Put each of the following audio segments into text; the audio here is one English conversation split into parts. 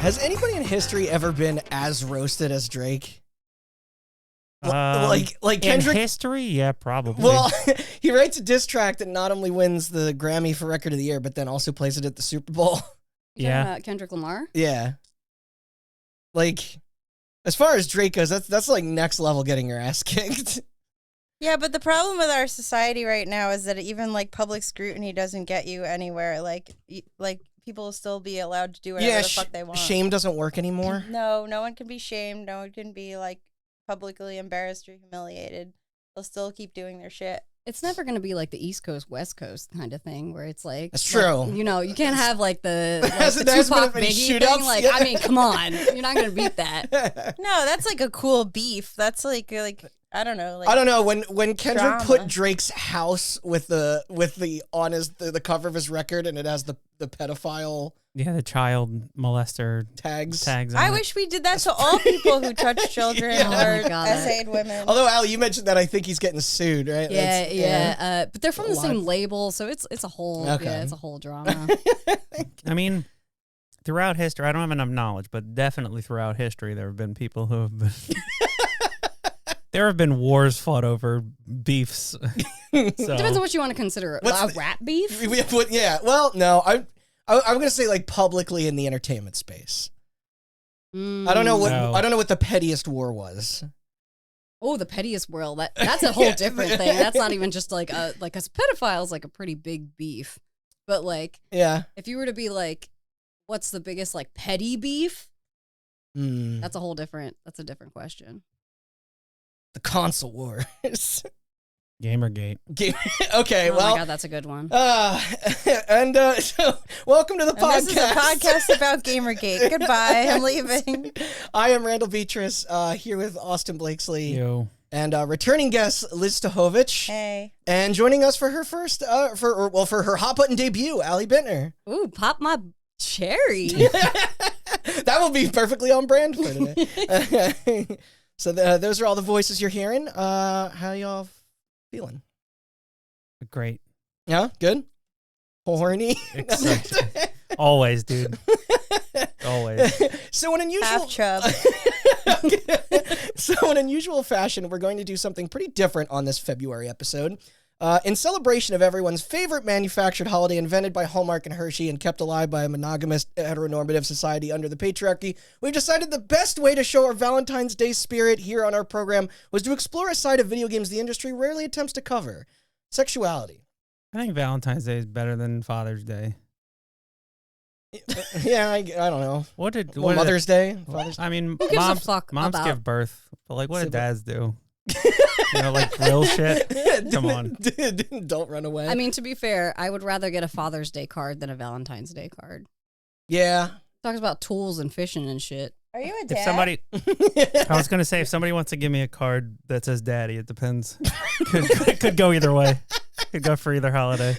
Has anybody in history ever been as roasted as Drake? Like Kendrick. In history, yeah, probably. Well, he writes a diss track that not only wins the Grammy for Record of the Year, but then also plays it at the Super Bowl. Yeah. Kendrick Lamar? Yeah. Like, as far as Drake goes, that's like next level getting your ass kicked. Yeah, but the problem with our society right now is that even like public scrutiny doesn't get you anywhere. Like people will still be allowed to do whatever the fuck they want. Shame doesn't work anymore. No one can be shamed. No one can be like publicly embarrassed or humiliated. They'll still keep doing their shit. It's never going to be like the East Coast, West Coast kind of thing where it's like... That's true. Like, you know, you can't have like the there's Tupac been Biggie shootouts, thing. Like, yeah. I mean, come on. You're not going to beat that. No, that's like a cool beef. That's like I don't know. Like, I don't know when Kendrick drama. put Drake's house with the on the cover of his record and it has the pedophile the child molester tags. on I it. wish we did that to all people who touch children Yeah. or essayed women. Although Ali, you mentioned that I think he's getting sued, right? Yeah. But they're from A the lot same of- label, so it's a whole it's a whole drama. I mean, throughout history, I don't have enough knowledge, but definitely throughout history, there have been people who have been... There have been wars fought over beefs. Depends on what you want to consider What's rap beef. Yeah. Well, no, I'm gonna say like publicly in the entertainment space. I don't know what the pettiest war was. Oh, the pettiest world. That's a whole different thing. That's not even just like a pedophile is like a pretty big beef. But like, yeah, if you were to be like, what's the biggest like petty beef? That's a different question. The console wars. Gamergate. Okay, Oh well, my God, that's a good one. So welcome to the podcast. This is a podcast about Gamergate. Goodbye. I'm leaving. I am Randall Beatrice, here with Austin Blakesley. Yo. And returning guest Liz Stahovich. Hey. And joining us for her first, for her hot button debut, Ali Bittner. Ooh, pop my cherry. That will be perfectly on brand for today. So those are all the voices you're hearing. How y'all feeling? Great. Yeah, good. Horny. Always, dude. Always. So in unusual Half chub. So in unusual fashion, we're going to do something pretty different on this February episode. In celebration of everyone's favorite manufactured holiday invented by Hallmark and Hershey and kept alive by a monogamous heteronormative society under the patriarchy, we've decided the best way to show our Valentine's Day spirit here on our program was to explore a side of video games the industry rarely attempts to cover: sexuality. I think Valentine's Day is better than Father's Day. Yeah, I don't know. Mother's Day? Father's Day? I mean, Who gives a fuck moms about- give birth, but like, what do Sibling. dads do? You know, like real shit. Come on. Don't run away. I mean, to be fair, I would rather get a Father's Day card than a Valentine's Day card. Yeah. Talks about tools and fishing and shit. Are you a dad? If somebody, I was gonna say, if somebody wants to give me a card that says "Daddy," it depends. Could go either way. Could go for either holiday.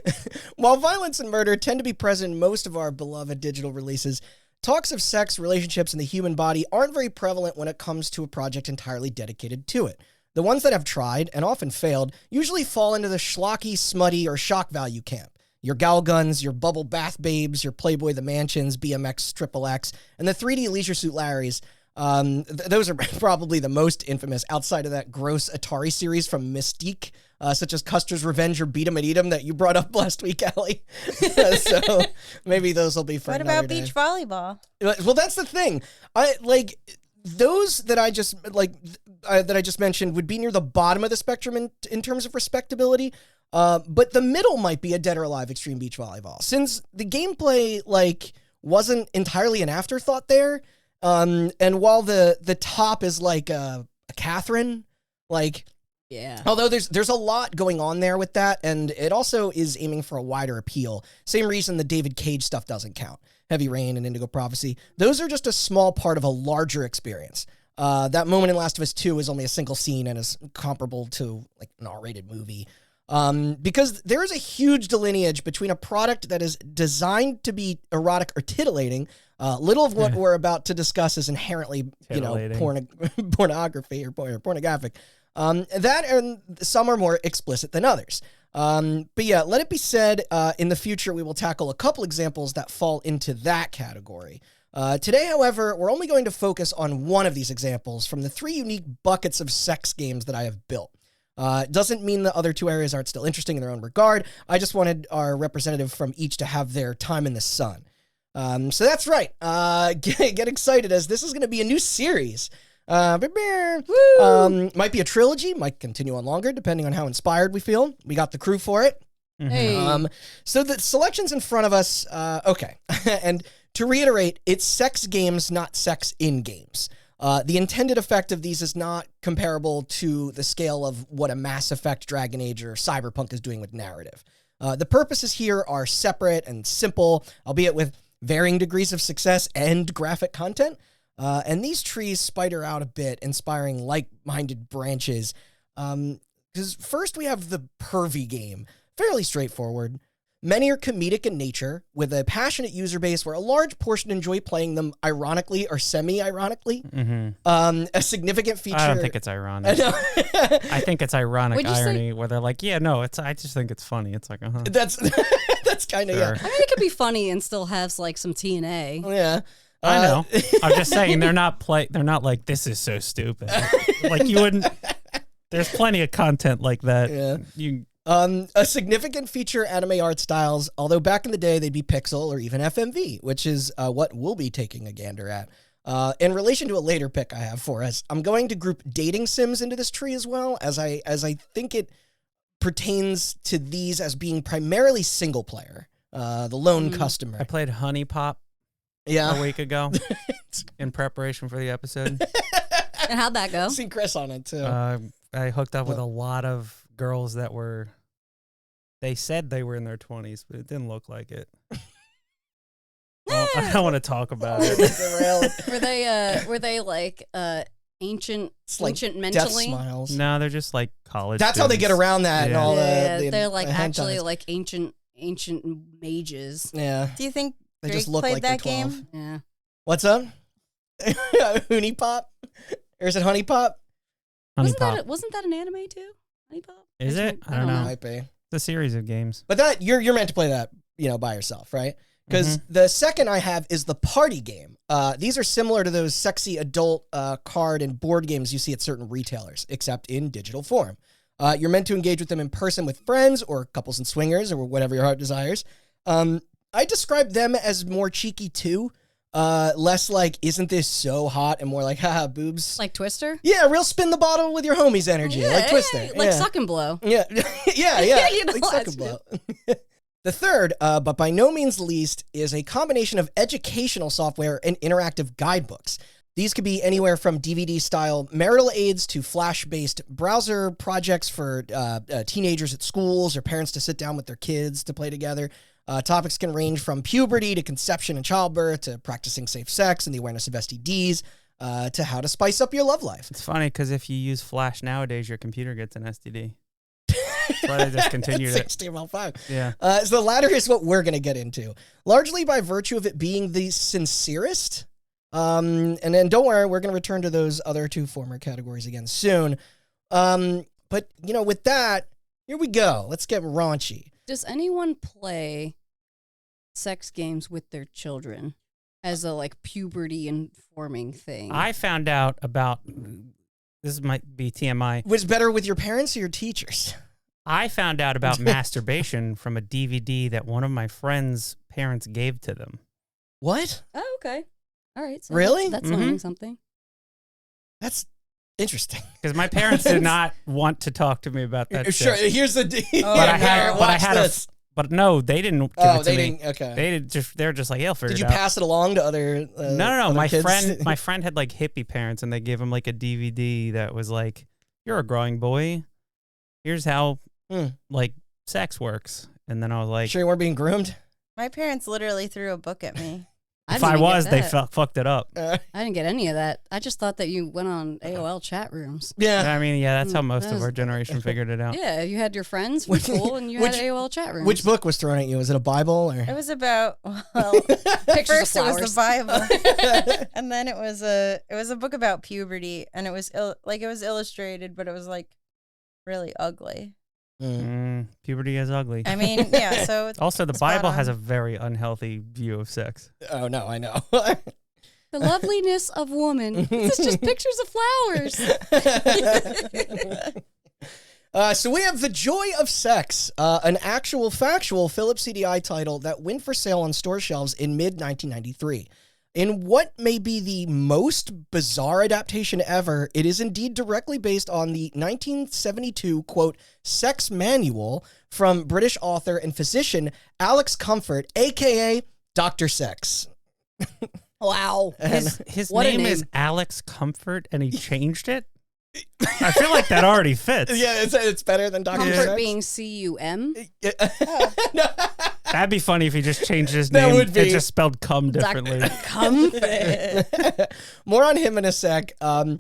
While violence and murder tend to be present in most of our beloved digital releases, talks of sex, relationships, and the human body aren't very prevalent when it comes to a project entirely dedicated to it. The ones that have tried, and often failed, usually fall into the schlocky, smutty, or shock value camp. Your Gal Guns, your Bubble Bath Babes, your Playboy the Mansions, BMX Triple X, and the 3D Leisure Suit Larrys. Those are probably the most infamous outside of that gross Atari series from Mystique, such as Custer's Revenge or Beat 'em and Eat 'em that you brought up last week, Allie. So maybe those will be for What another about day. beach volleyball? Well, that's the thing. I like those that I just mentioned would be near the bottom of the spectrum in terms of respectability. But the middle might be a Dead or Alive Extreme Beach Volleyball, since the gameplay wasn't entirely an afterthought there. And while the top is like a Catherine, Yeah. although there's a lot going on there with that, and it also is aiming for a wider appeal. Same reason the David Cage stuff doesn't count. Heavy Rain and Indigo Prophecy. Those are just a small part of a larger experience. That moment in Last of Us 2 is only a single scene and is comparable to like an R-rated movie. Because there is a huge delineage between a product that is designed to be erotic or titillating. Little of what we're about to discuss is inherently, pornography or pornographic. That and some are more explicit than others. But yeah, let it be said, in the future, we will tackle a couple examples that fall into that category. Today, however, we're only going to focus on one of these examples from the 3 unique buckets of sex games that I have built. It doesn't mean the other 2 areas aren't still interesting in their own regard. I just wanted our representative from each to have their time in the sun. So that's right. Get excited, as this is going to be a new series. Might be a trilogy, might continue on longer, depending on how inspired we feel. We got the crew for it. Hey. So the selections in front of us, okay. And to reiterate, it's sex games, not sex in games. The intended effect of these is not comparable to the scale of what a Mass Effect, Dragon Age, or Cyberpunk is doing with narrative. The purposes here are separate and simple, albeit with varying degrees of success and graphic content. And these trees spider out a bit, inspiring like-minded branches. Because first we have the Pervy game. Fairly straightforward. Many are comedic in nature, with a passionate user base where a large portion enjoy playing them ironically or semi-ironically. A significant feature... I don't think it's ironic. I think it's ironic irony where they're like, yeah, no, I just think it's funny. It's like, That's kind of, sure. yeah. I mean, it could be funny and still have like some TNA. Yeah. I know. I'm just saying they're not like, this is so stupid. Like you wouldn't... There's plenty of content like that. Yeah. A significant feature, anime art styles, although back in the day they'd be pixel or even FMV, which is what we'll be taking a gander at. In relation to a later pick I have for us, I'm going to group dating sims into this tree as well, as I think it pertains to these as being primarily single player, the lone customer. I played Honey Pop a week ago in preparation for the episode. And how'd that go? I've seen Chris on it too. I hooked up with a lot of girls that they said they were in their 20s, but it didn't look like it. I don't want to talk about it. Were they like ancient mentally? Death smiles. No, they're just like college. That's how they get around that. And all they're like actually hentais. like ancient mages. Yeah. Do you think They Drake just look played like that they're 12. game? Yeah. What's up? Honey Pop? Or is it Honey Pop? Honey Pop. Wasn't that an anime too? Honey Pop? Is it? I don't know. Might be. It's a series of games. But that you're meant to play that, by yourself, right? Because the second I have is the party game. These are similar to those sexy adult card and board games you see at certain retailers, except in digital form. You're meant to engage with them in person with friends or couples and swingers or whatever your heart desires. I describe them as more cheeky too. Less like, isn't this so hot? And more like, haha, boobs. Like Twister? Yeah, real spin the bottle with your homies energy. Yeah, like Twister. Like Suck and Blow. Yeah. yeah. You know, like Suck and Blow. The third, but by no means least, is a combination of educational software and interactive guidebooks. These could be anywhere from DVD-style marital aids to Flash-based browser projects for teenagers at schools or parents to sit down with their kids to play together. Topics can range from puberty to conception and childbirth to practicing safe sex and the awareness of STDs to how to spice up your love life. It's funny because if you use Flash nowadays, your computer gets an STD. That's why they discontinued it. HTML5. Yeah. So the latter is what we're going to get into, largely by virtue of it being the sincerest. And then don't worry, we're going to return to those other 2 former categories again soon. But, with that, here we go. Let's get raunchy. Does anyone play sex games with their children as a like puberty informing thing? I found out about, this might be TMI. Was better with your parents or your teachers? I found out about masturbation from a DVD that one of my friend's parents gave to them. What? Oh, okay. All right. So Really? That's learning something. That's interesting. Because my parents did not want to talk to me about that Sure, shit. here's the But no, they didn't give it to me. Okay. They're just like, yeah, figure Did it you out. pass it along to other No. other My kids? friend had like hippie parents, and they gave him like a DVD that was like, "You're a growing boy. Here's how like sex works." And then I was like, Sure you weren't being groomed? My parents literally threw a book at me. if I was, they fucked it up. I didn't get any of that. I just thought that you went on AOL chat rooms. Yeah. I mean, yeah, that's how most of our generation figured it out. Yeah, you had your friends from school and you had AOL chat rooms. Which book was thrown at you? Was it a Bible or? It was about Pictures first of it was flowers. the Bible, and then it was a book about puberty, and it was it was illustrated, but it was like really ugly. Puberty is ugly. I mean, yeah. So Also, the Bible has a very unhealthy view of sex. Oh no, I know. The loveliness of woman. This is just pictures of flowers. So we have The Joy of Sex, an actual factual Philips CDI title that went for sale on store shelves in mid-1993. In what may be the most bizarre adaptation ever, it is indeed directly based on the 1972, quote, sex manual from British author and physician Alex Comfort, a.k.a. Dr. Sex. Wow. His What a name is name. Alex Comfort, and he changed it? I feel like that already fits. Yeah, it's better than Dr. Comfort Sex. being C-U-M. That'd be funny if he just changed his That name. would be. It just spelled cum differently. Comfort. More on him in a sec. The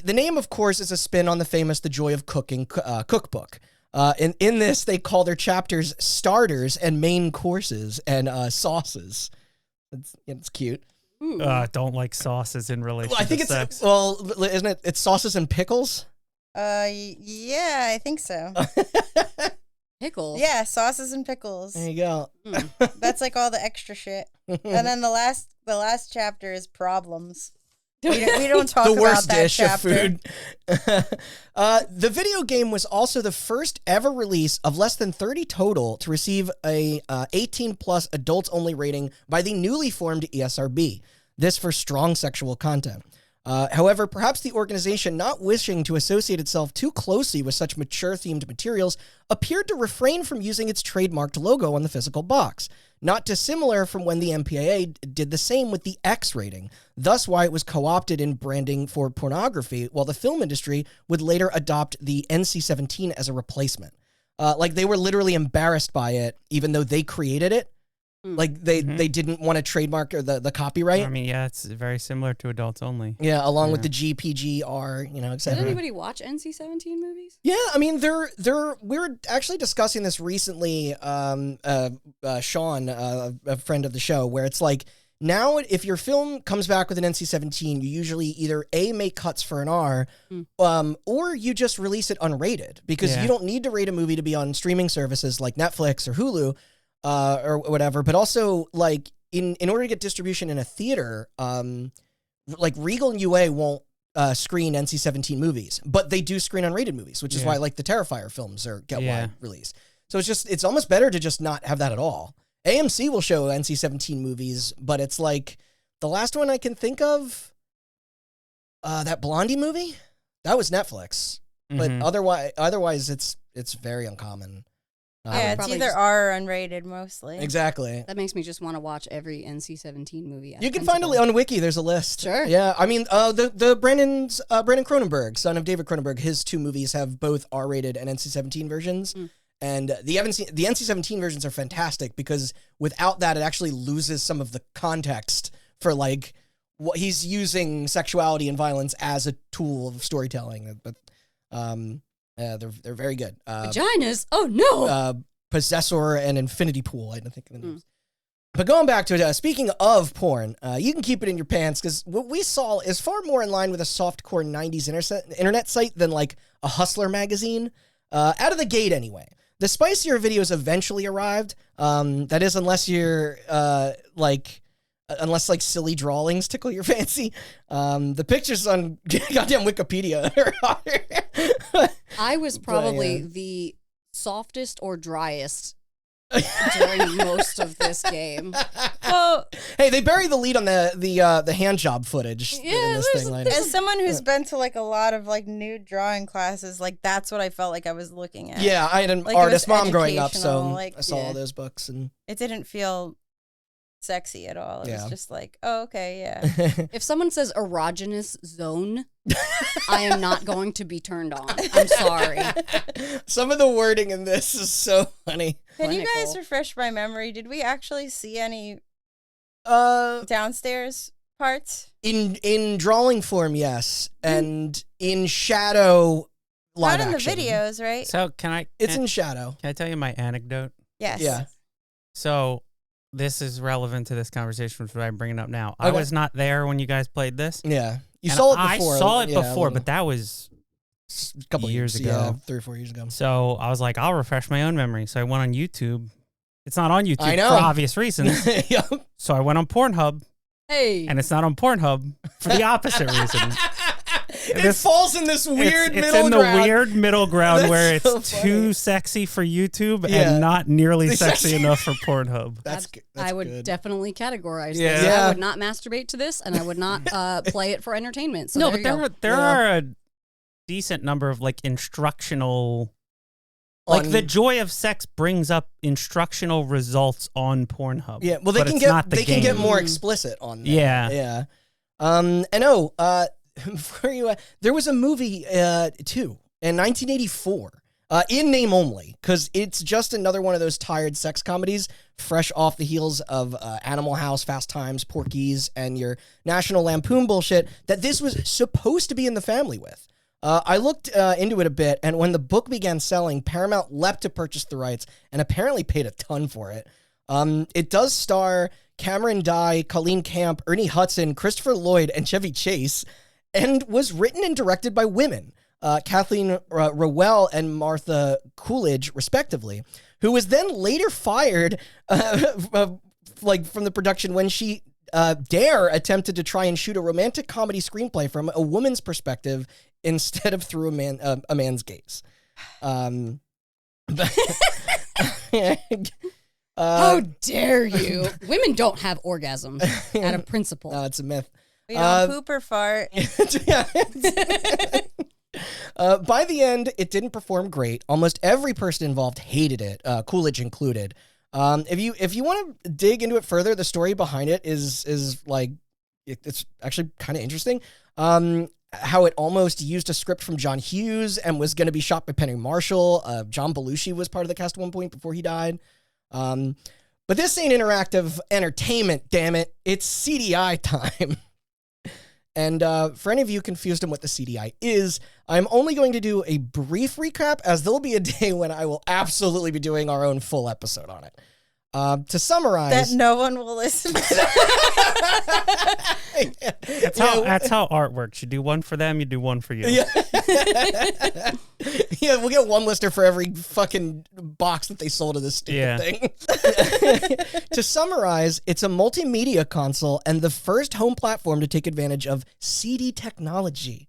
name, of course, is a spin on the famous The Joy of Cooking cookbook. In this, they call their chapters starters and main courses and sauces. It's cute. Don't like sauces in relation Well, I think to it's sex. isn't it? It's sauces and pickles. Yeah, I think so. Pickles. Yeah, sauces and pickles. There you go. That's like all the extra shit. And then the last chapter is problems. We don't talk The about worst that dish chapter. of food. The video game was also the first ever release of less than 30 total to receive a 18 plus adults only rating by the newly formed ESRB. This for strong sexual content. However, perhaps the organization, not wishing to associate itself too closely with such mature-themed materials, appeared to refrain from using its trademarked logo on the physical box, not dissimilar from when the MPAA did the same with the X rating, thus why it was co-opted in branding for pornography, while the film industry would later adopt the NC-17 as a replacement. Like, they were literally embarrassed by it, even though they created it. Like, they didn't want to trademark or the copyright. I mean, yeah, it's very similar to adults only. Yeah, along with the GPGR, et Did cetera. anybody watch NC-17 movies? Yeah, I mean, we were actually discussing this recently, Sean, a friend of the show, where it's like, now if your film comes back with an NC-17, you usually either A, make cuts for an R, or you just release it unrated, because you don't need to rate a movie to be on streaming services like Netflix or Hulu, or whatever, but also, like, in order to get distribution in a theater, like, Regal and UA won't screen NC-17 movies, but they do screen unrated movies, which is why, like, the Terrifier films get wide release. So it's almost better to just not have that at all. AMC will show NC-17 movies, but it's like, the last one I can think of, that Blondie movie, that was Netflix, but otherwise it's very uncommon. Yeah, it's either R or unrated mostly. Exactly. That makes me just want to watch every NC-17 movie. You can find it on Wiki. There's a list. Sure. Yeah, I mean, the Brandon Cronenberg, son of David Cronenberg, his two movies have both R-rated and NC-17 versions. And the NC-17 versions are fantastic because without that, it actually loses some of the context for, like, what he's using sexuality and violence as a tool of storytelling. But they're very good. Vaginas? Oh, no! Possessor and Infinity Pool, I don't think of the names. But going back to it, speaking of porn, you can keep it in your pants because what we saw is far more in line with a softcore 90s internet site than, like, a Hustler magazine. Out of the gate, anyway. The spicier videos eventually arrived. That is, unless you're, unless, like, silly drawings tickle your fancy. The pictures on goddamn Wikipedia are I was probably the softest or driest during most of this game. Well, hey, they bury the lead on the hand job footage in this thing later. as someone who's been to, like, a lot of, like, nude drawing classes, like, that's what I felt like I was looking at. Yeah, I had an Like, it artist was mom growing up, so educational, like, I saw all those books. And It didn't feel sexy at all. It was just like, oh, okay, yeah. If someone says erogenous zone, I am not going to be turned on. I'm sorry. Some of the wording in this is so funny. Can you guys Clinical. refresh my memory? Did we actually see any Uh, downstairs parts? in drawing form, yes, and in shadow, live Not in action. the videos, right? So can It's in shadow. I tell you my anecdote? Yes. Yeah. So this is relevant to this conversation, which is why I'm bringing it up now. I Okay. was not there when you guys played this. Yeah, you and saw it before. I saw it yeah, before, well, but that was a couple years ago. yeah, 3 or 4 years ago. so I was like, I'll refresh my own memory. So I went on YouTube. It's not on YouTube I know. for obvious reasons. Yep. So I went on Pornhub Hey. And it's not on Pornhub for the opposite reason. It falls in this weird it's middle in ground. the weird middle ground where it's so funny. too sexy for YouTube Yeah. and not nearly Sexy. sexy enough for Pornhub. That's I would good. definitely categorize Yeah. this. Yeah. I would not masturbate to this, and I would not play it for entertainment. So No, there but you go. there are a decent number of like instructional. Like the joy of sex brings up instructional results on Pornhub. Yeah, well, they but can it's get not the they can get game. more explicit on that. Yeah. Yeah. And before you, there was a movie too in 1984, in name only, because it's just another one of those tired sex comedies, fresh off the heels of Animal House, Fast Times, Porky's, and your National Lampoon bullshit. That this was supposed to be in the family with. I looked into it a bit, and when the book began selling, Paramount leapt to purchase the rights and apparently paid a ton for it. It does star Cameron Dye, Colleen Camp, Ernie Hudson, Christopher Lloyd, and Chevy Chase, and was written and directed by women, Kathleen Rowell and Martha Coolidge, respectively, who was then later fired from the production when she attempted to try and shoot a romantic comedy screenplay from a woman's perspective instead of through a man's gaze. How dare you? Women don't have orgasms out of principle. No, it's a myth. We don't poop or fart. By the end, it didn't perform great. Almost every person involved hated it, Coolidge included. If you want to dig into it further, the story behind it is like it's actually kind of interesting. How it almost used a script from John Hughes and was going to be shot by Penny Marshall. John Belushi was part of the cast at one point before he died. But this ain't interactive entertainment, damn it. It's CDI time. And for any of you confused on what the CDI is, I'm only going to do a brief recap, as there'll be a day when I will absolutely be doing our own full episode on it. To summarize... That no one will listen to. That's how art works. You do one for them, you do one for you. Yeah. Yeah, we'll get one listener for every fucking box that they sold of this stupid thing. To summarize, it's a multimedia console and the first home platform to take advantage of CD technology.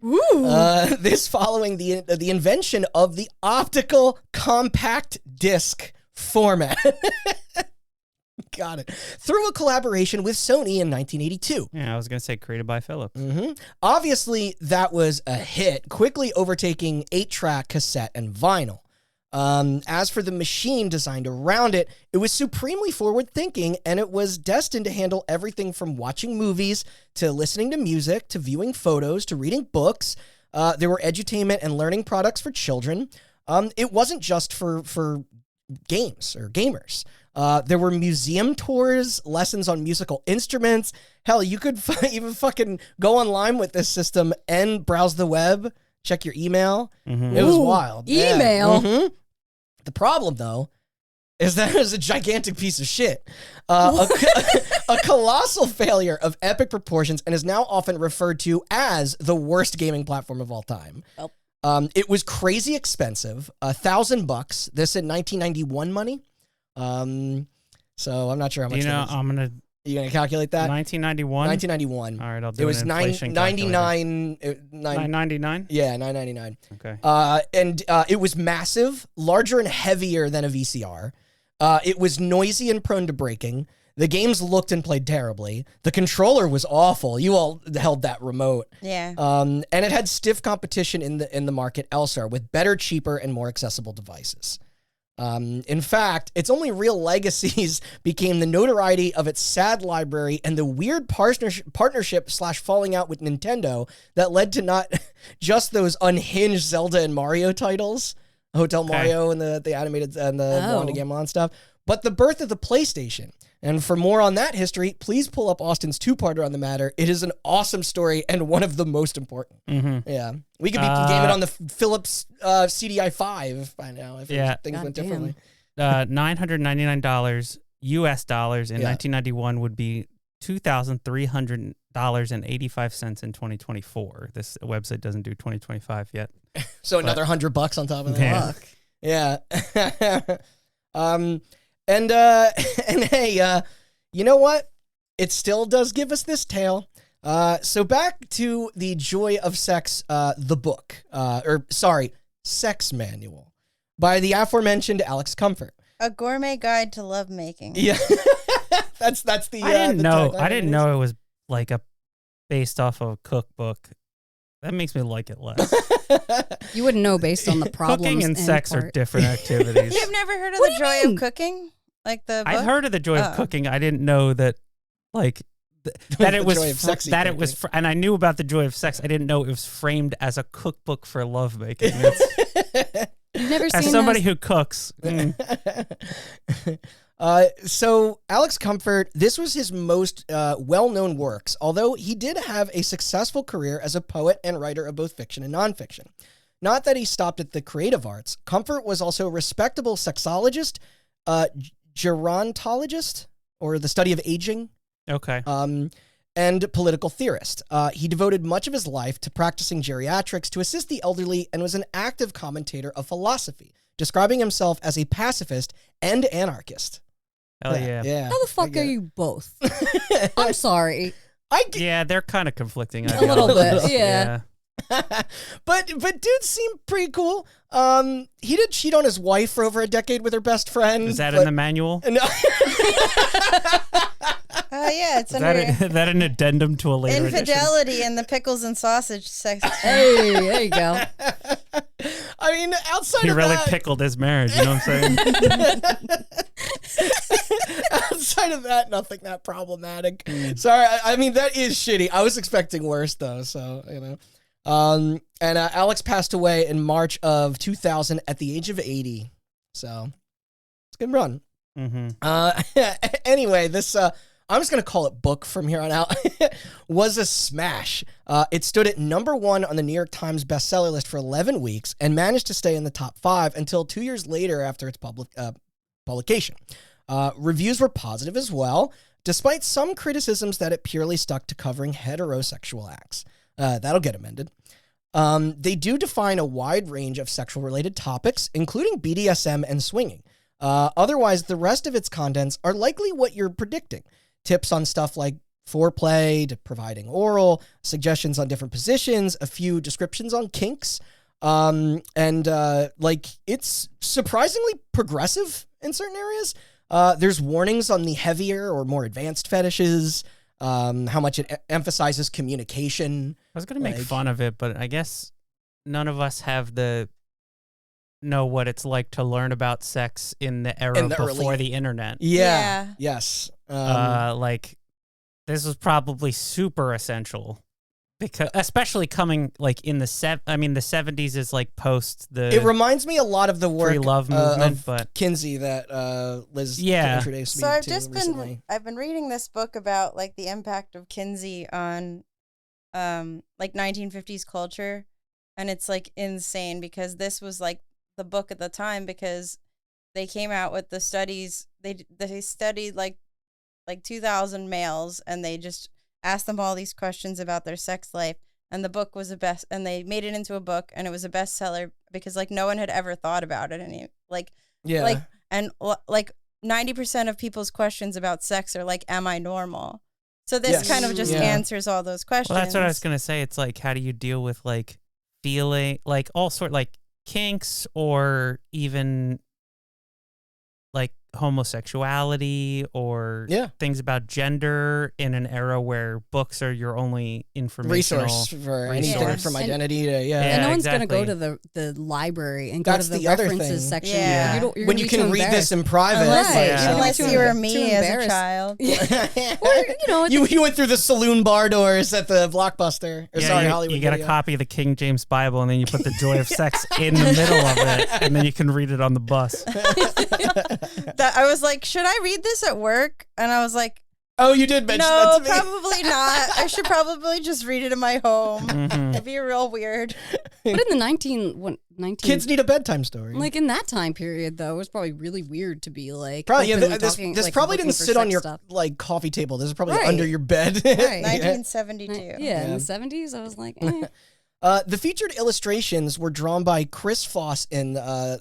This following the invention of the optical compact disc format. Got it. Through a collaboration with Sony in 1982. Yeah, I was going to say created by Philips. Mm-hmm. Obviously, that was a hit, quickly overtaking 8-track, cassette, and vinyl. As for the machine designed around it, it was supremely forward-thinking, and it was destined to handle everything from watching movies to listening to music to viewing photos to reading books. There were edutainment and learning products for children. It wasn't just for games or gamers. There were museum tours, lessons on musical instruments. Hell, you could even fucking go online with this system and browse the web, check your email. Mm-hmm. It was wild. Email? Yeah. Mm-hmm. The problem, though, is that it was a gigantic piece of shit. A colossal failure of epic proportions, and is now often referred to as the worst gaming platform of all time. Well. It was crazy expensive, $1,000. This in 1991 money. So I'm not sure how much. You know, that is. I'm gonna. You gonna calculate that? 1991. 1991. All right, I'll do It was an inflation 99. $9.99. Yeah, $9.99. Okay. And it was massive, larger and heavier than a VCR. It was noisy and prone to breaking. The games looked and played terribly. The controller was awful. You all held that remote. Yeah. And it had stiff competition in the market elsewhere with better, cheaper, and more accessible devices. In fact, its only real legacies became the notoriety of its sad library and the weird partnership / falling out with Nintendo that led to not just those unhinged Zelda and Mario titles, Hotel Mario and the animated and the Wanda Gamelon stuff, but the birth of the PlayStation. And for more on that history, please pull up Austin's 2-parter on the matter. It is an awesome story and one of the most important. Mm-hmm. Yeah. We could be gaming on the Philips CDI 5 by now if things went differently. $999 US dollars in 1991 would be $2,300.85 in And this website doesn't do 2025 yet. So another $100 on top of that. Yeah. Yeah. And hey, you know what? it still does give us this tale. So back to The Joy of Sex, the book, Sex Manual by the aforementioned Alex Comfort. A gourmet guide to lovemaking. Yeah, that's the. I didn't know. I tagline didn't know it was like based off of a cookbook. That makes me like it less. You wouldn't know based on the problems. Cooking and sex are different activities. You've never heard of What The do you Joy mean? of Cooking? Like the book? I've heard of The Joy of Cooking. I didn't know that, like, that it was Joy of sexy that cooking. it was, and I knew about The Joy of Sex. I didn't know it was framed as a cookbook for lovemaking. You've never seen As somebody those? who cooks, So Alex Comfort, this was his most well-known works, although he did have a successful career as a poet and writer of both fiction and nonfiction. Not that he stopped at the creative arts. Comfort was also a respectable sexologist, gerontologist, or the study of aging, okay. and political theorist. He devoted much of his life to practicing geriatrics to assist the elderly and was an active commentator of philosophy, describing himself as a pacifist and anarchist. Hell yeah. Yeah. How the fuck are you both? I'm sorry. Yeah, they're kind of conflicting. A little bit, yeah. but dude seemed pretty cool. He did cheat on his wife for over a decade with her best friend. Is that in the manual? No. Yeah, it's Is under that an addendum to a later edition? infidelity in the pickles and sausage section. Hey, there you go. I mean, outside He of really that, pickled his marriage, you know what I'm saying? outside of that, nothing that problematic. Sorry, I mean that is shitty. I was expecting worse though, so you know. And Alex passed away in March of 2000 at the age of 80. So it's a good run. Mm-hmm. Anyway, this I'm just gonna call it book from here on out. Was a smash. It stood at #1 on the New York Times bestseller list for 11 weeks and managed to stay in the top 5 until 2 years later after its publication. Reviews were positive as well, despite some criticisms that it purely stuck to covering heterosexual acts. That'll get amended. They do define a wide range of sexual-related topics, including BDSM and swinging. Otherwise, the rest of its contents are likely what you're predicting. Tips on stuff like foreplay, to providing oral, suggestions on different positions, a few descriptions on kinks. It's surprisingly progressive in certain areas. There's warnings on the heavier or more advanced fetishes, how much it emphasizes communication. I was going to make fun of it, but I guess none of us know what it's like to learn about sex in the era before the internet. Yeah. Yes. This was probably super essential because, especially coming like in the 70s is like post the. It reminds me a lot of the work pre-love movement, of but Kinsey that Liz introduced me So I've to just recently. I've been reading this book about like the impact of Kinsey on like 1950s culture, and it's like insane because this was like the book at the time because they came out with the studies. They studied like 2,000 males and they just asked them all these questions about their sex life, and the book was and they made it into a book, and it was a bestseller because like no one had ever thought about it, and like 90% of people's questions about sex are like, am I normal? So this kind of just answers all those questions. Well, that's what I was gonna say. It's like, how do you deal with like feeling like all sort like kinks or even like homosexuality or things about gender in an era where books are your only informational resource for anything from identity to and no one's gonna go to the library and go to the references section. Yeah. When you can read this in private, unless you were me as a child. Or you went through the saloon bar doors at the Blockbuster. Hollywood. You get a copy of the King James Bible, and then you put the Joy of Sex in the middle of it, and then you can read it on the bus. I was like, should I read this at work? And I was like, oh, you did mention that to me. No, probably not. I should probably just read it in my home. It'd be real weird. But in the 19 kids need a bedtime story. Like in that time period, though, it was probably really weird to be like. Probably, this probably didn't sit on your like coffee table. This is probably under your bed. Right. 1972. Yeah, in the 70s, I was like, The featured illustrations were drawn by Chris Foss in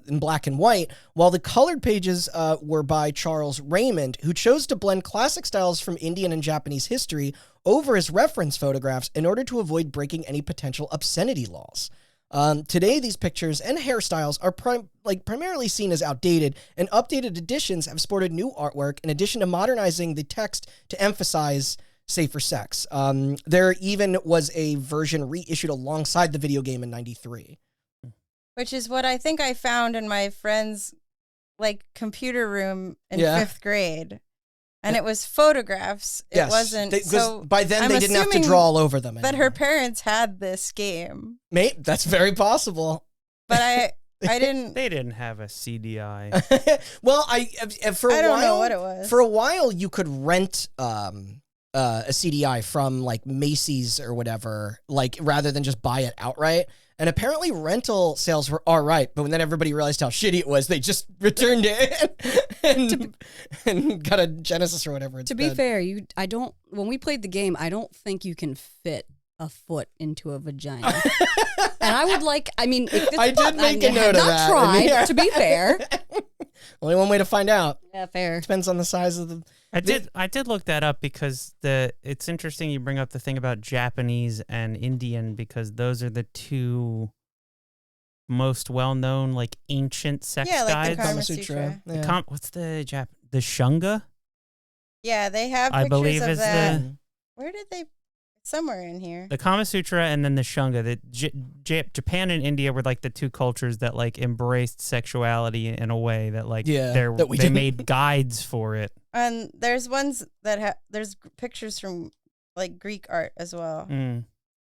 black and white, while the colored pages were by Charles Raymond, who chose to blend classic styles from Indian and Japanese history over his reference photographs in order to avoid breaking any potential obscenity laws. Today, these pictures and hairstyles are primarily seen as outdated, and updated editions have sported new artwork in addition to modernizing the text to emphasize safer sex. There even was a version reissued alongside the video game in 93. Which is what I think I found in my friend's computer room in 5th grade. And it was photographs. It wasn't. So by then they didn't have to draw all over them. That her parents had this game. Mate, that's very possible. But I didn't. They didn't have a CDI. Well, I don't know what it was. For a while, you could rent a CDI from Macy's or whatever, rather than just buy it outright. And apparently rental sales were all right, but when then everybody realized how shitty it was, they just returned it and got a Genesis or whatever. To be fair, when we played the game, I don't think you can fit a foot into a vagina. And I would I did make a note of that. Tried, to be fair. Only one way to find out. Yeah, fair. Depends on the size of the... I did look that up because it's interesting you bring up the thing about Japanese and Indian, because those are the two most well-known ancient sex guides. The Kama Sutra. Yeah. What's the Shunga? Yeah, they have I pictures believe of is that. Where did they? Somewhere in here. The Kama Sutra and then the Shunga. Japan and India were the two cultures that embraced sexuality in a way that they made guides for it. And there's ones that there's pictures from Greek art as well.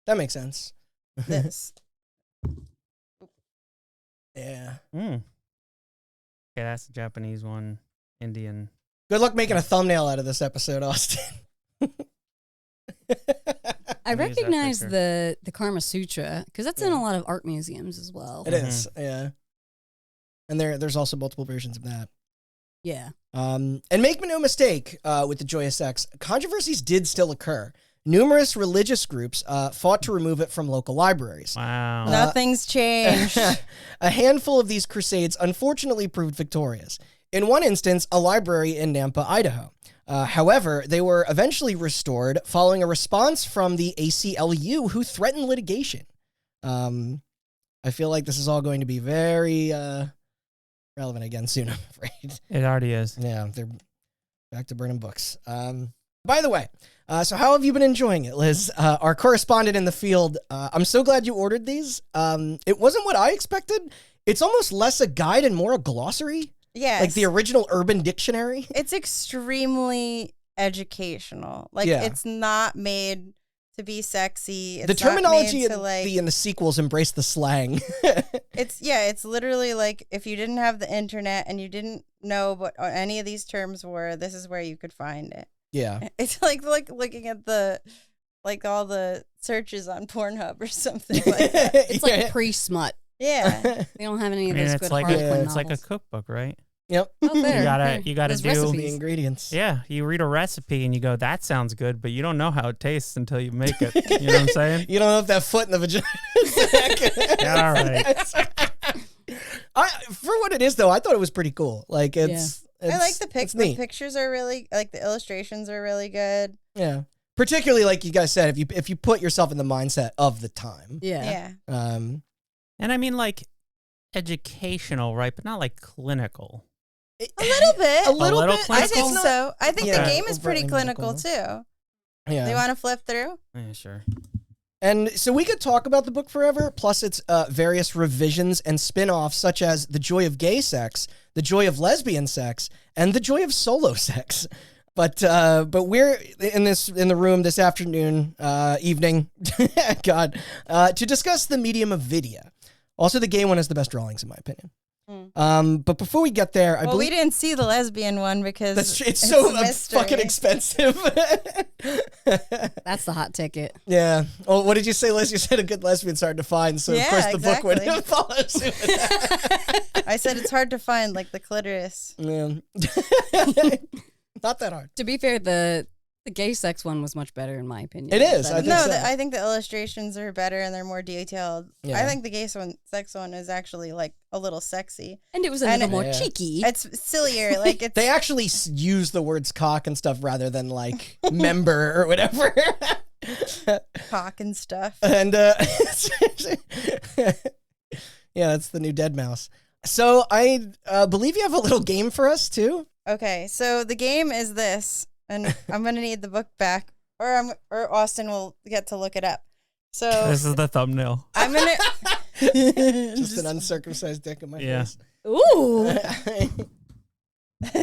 That makes sense. This. Yeah. Okay, that's the Japanese one. Indian. Good luck making a thumbnail out of this episode, Austin. I recognize the Karma Sutra because that's in a lot of art museums as well. It is, yeah. And there's also multiple versions of that. Yeah. And make no mistake, with the Joy of Sex, controversies did still occur. Numerous religious groups fought to remove it from local libraries. Wow. Nothing's changed. A handful of these crusades unfortunately proved victorious. In one instance, a library in Nampa, Idaho. However, they were eventually restored following a response from the ACLU, who threatened litigation. I feel like this is all going to be very relevant again soon, I'm afraid. It already is. Yeah, they're back to burning books. By the way, so how have you been enjoying it, Liz? Our correspondent in the field, I'm so glad you ordered these. It wasn't what I expected. It's almost less a guide and more a glossary. Yes. Like the original Urban Dictionary. It's extremely educational. It's not made to be sexy. It's the terminology in the sequels embrace the slang. It's literally if you didn't have the internet and you didn't know what any of these terms were, this is where you could find it. Yeah. It's like looking at the all the searches on Pornhub or something like that. It's pre-smut. Yeah. They don't have any of those good Harlequin novels. It's like a cookbook, right? Yep. Oh, there. You gotta Those do recipes. The ingredients. Yeah, you read a recipe and you go, that sounds good, but you don't know how it tastes until you make it. You know what I'm saying? You don't know if that foot in the vagina Yeah, all right. For what it is, though, I thought it was pretty cool. I like the the pictures are really, the illustrations are really good. Yeah. Particularly, like you guys said, if you put yourself in the mindset of the time. Yeah. And I mean, educational, right? But not clinical. A little bit. A little bit. Clinical? I think so. I think the game is pretty clinical, too. Yeah. Do you want to flip through? Yeah, sure. And so we could talk about the book forever, plus its various revisions and spin-offs, such as The Joy of Gay Sex, The Joy of Lesbian Sex, and The Joy of Solo Sex. But we're in the room this evening, God, to discuss the medium of video. Also, the gay one has the best drawings, in my opinion. But before we get there, I believe we didn't see the lesbian one because it's so fucking expensive. That's the hot ticket. Yeah. Well, what did you say, Liz? You said a good lesbian's hard to find, so of course the book would follow suit with that. I said it's hard to find, the clitoris. Yeah. Not that hard. To be fair, the The gay sex one was much better, in my opinion. It is. than- I think No, so. I think the illustrations are better and they're more detailed. Yeah. I think the gay sex one is actually like a little sexy. and it was a And little more Yeah. cheeky. It's sillier. Like it's They actually use the words cock and stuff rather than like member or whatever. cock and stuff. And yeah, that's the new dead mouse. So I believe you have a little game for us too. Okay, so the game is this, and I'm gonna need the book back, or Austin will get to look it up. So This is the thumbnail. I'm gonna Just an uncircumcised dick in my Yeah. face. Ooh.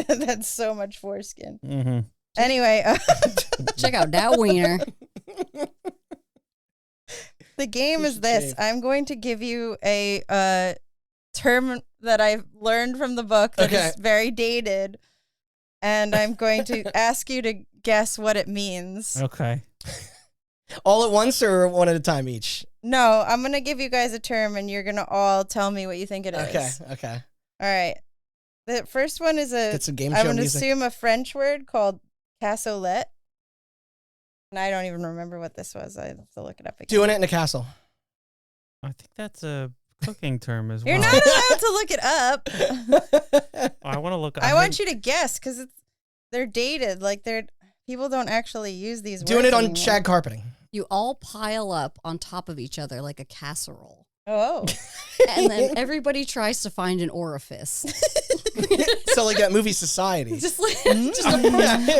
That's so much foreskin. Mm-hmm. Anyway, Check out that wiener. the game You is should this. shave. I'm going to give you a term that I've learned from the book that Okay. is very dated, and I'm going to ask you to guess what it means. Okay. All at once or one at a time each? No, I'm gonna give you guys a term, and you're gonna all tell me what you think it is. Okay. All right. The first one is Get some game I'm show going to music. assume a French word called cassolette. And I don't even remember what this was. I have to look it up again. Doing it in a castle. I think that's a cooking term as You're well. not allowed to look it up. I want to look. I want you to guess because they're dated. Like people don't actually use these words. Doing it on anymore. shag carpeting. You all pile up on top of each other like a casserole. Oh. And then everybody tries to find an orifice. So like that movie Society. Just like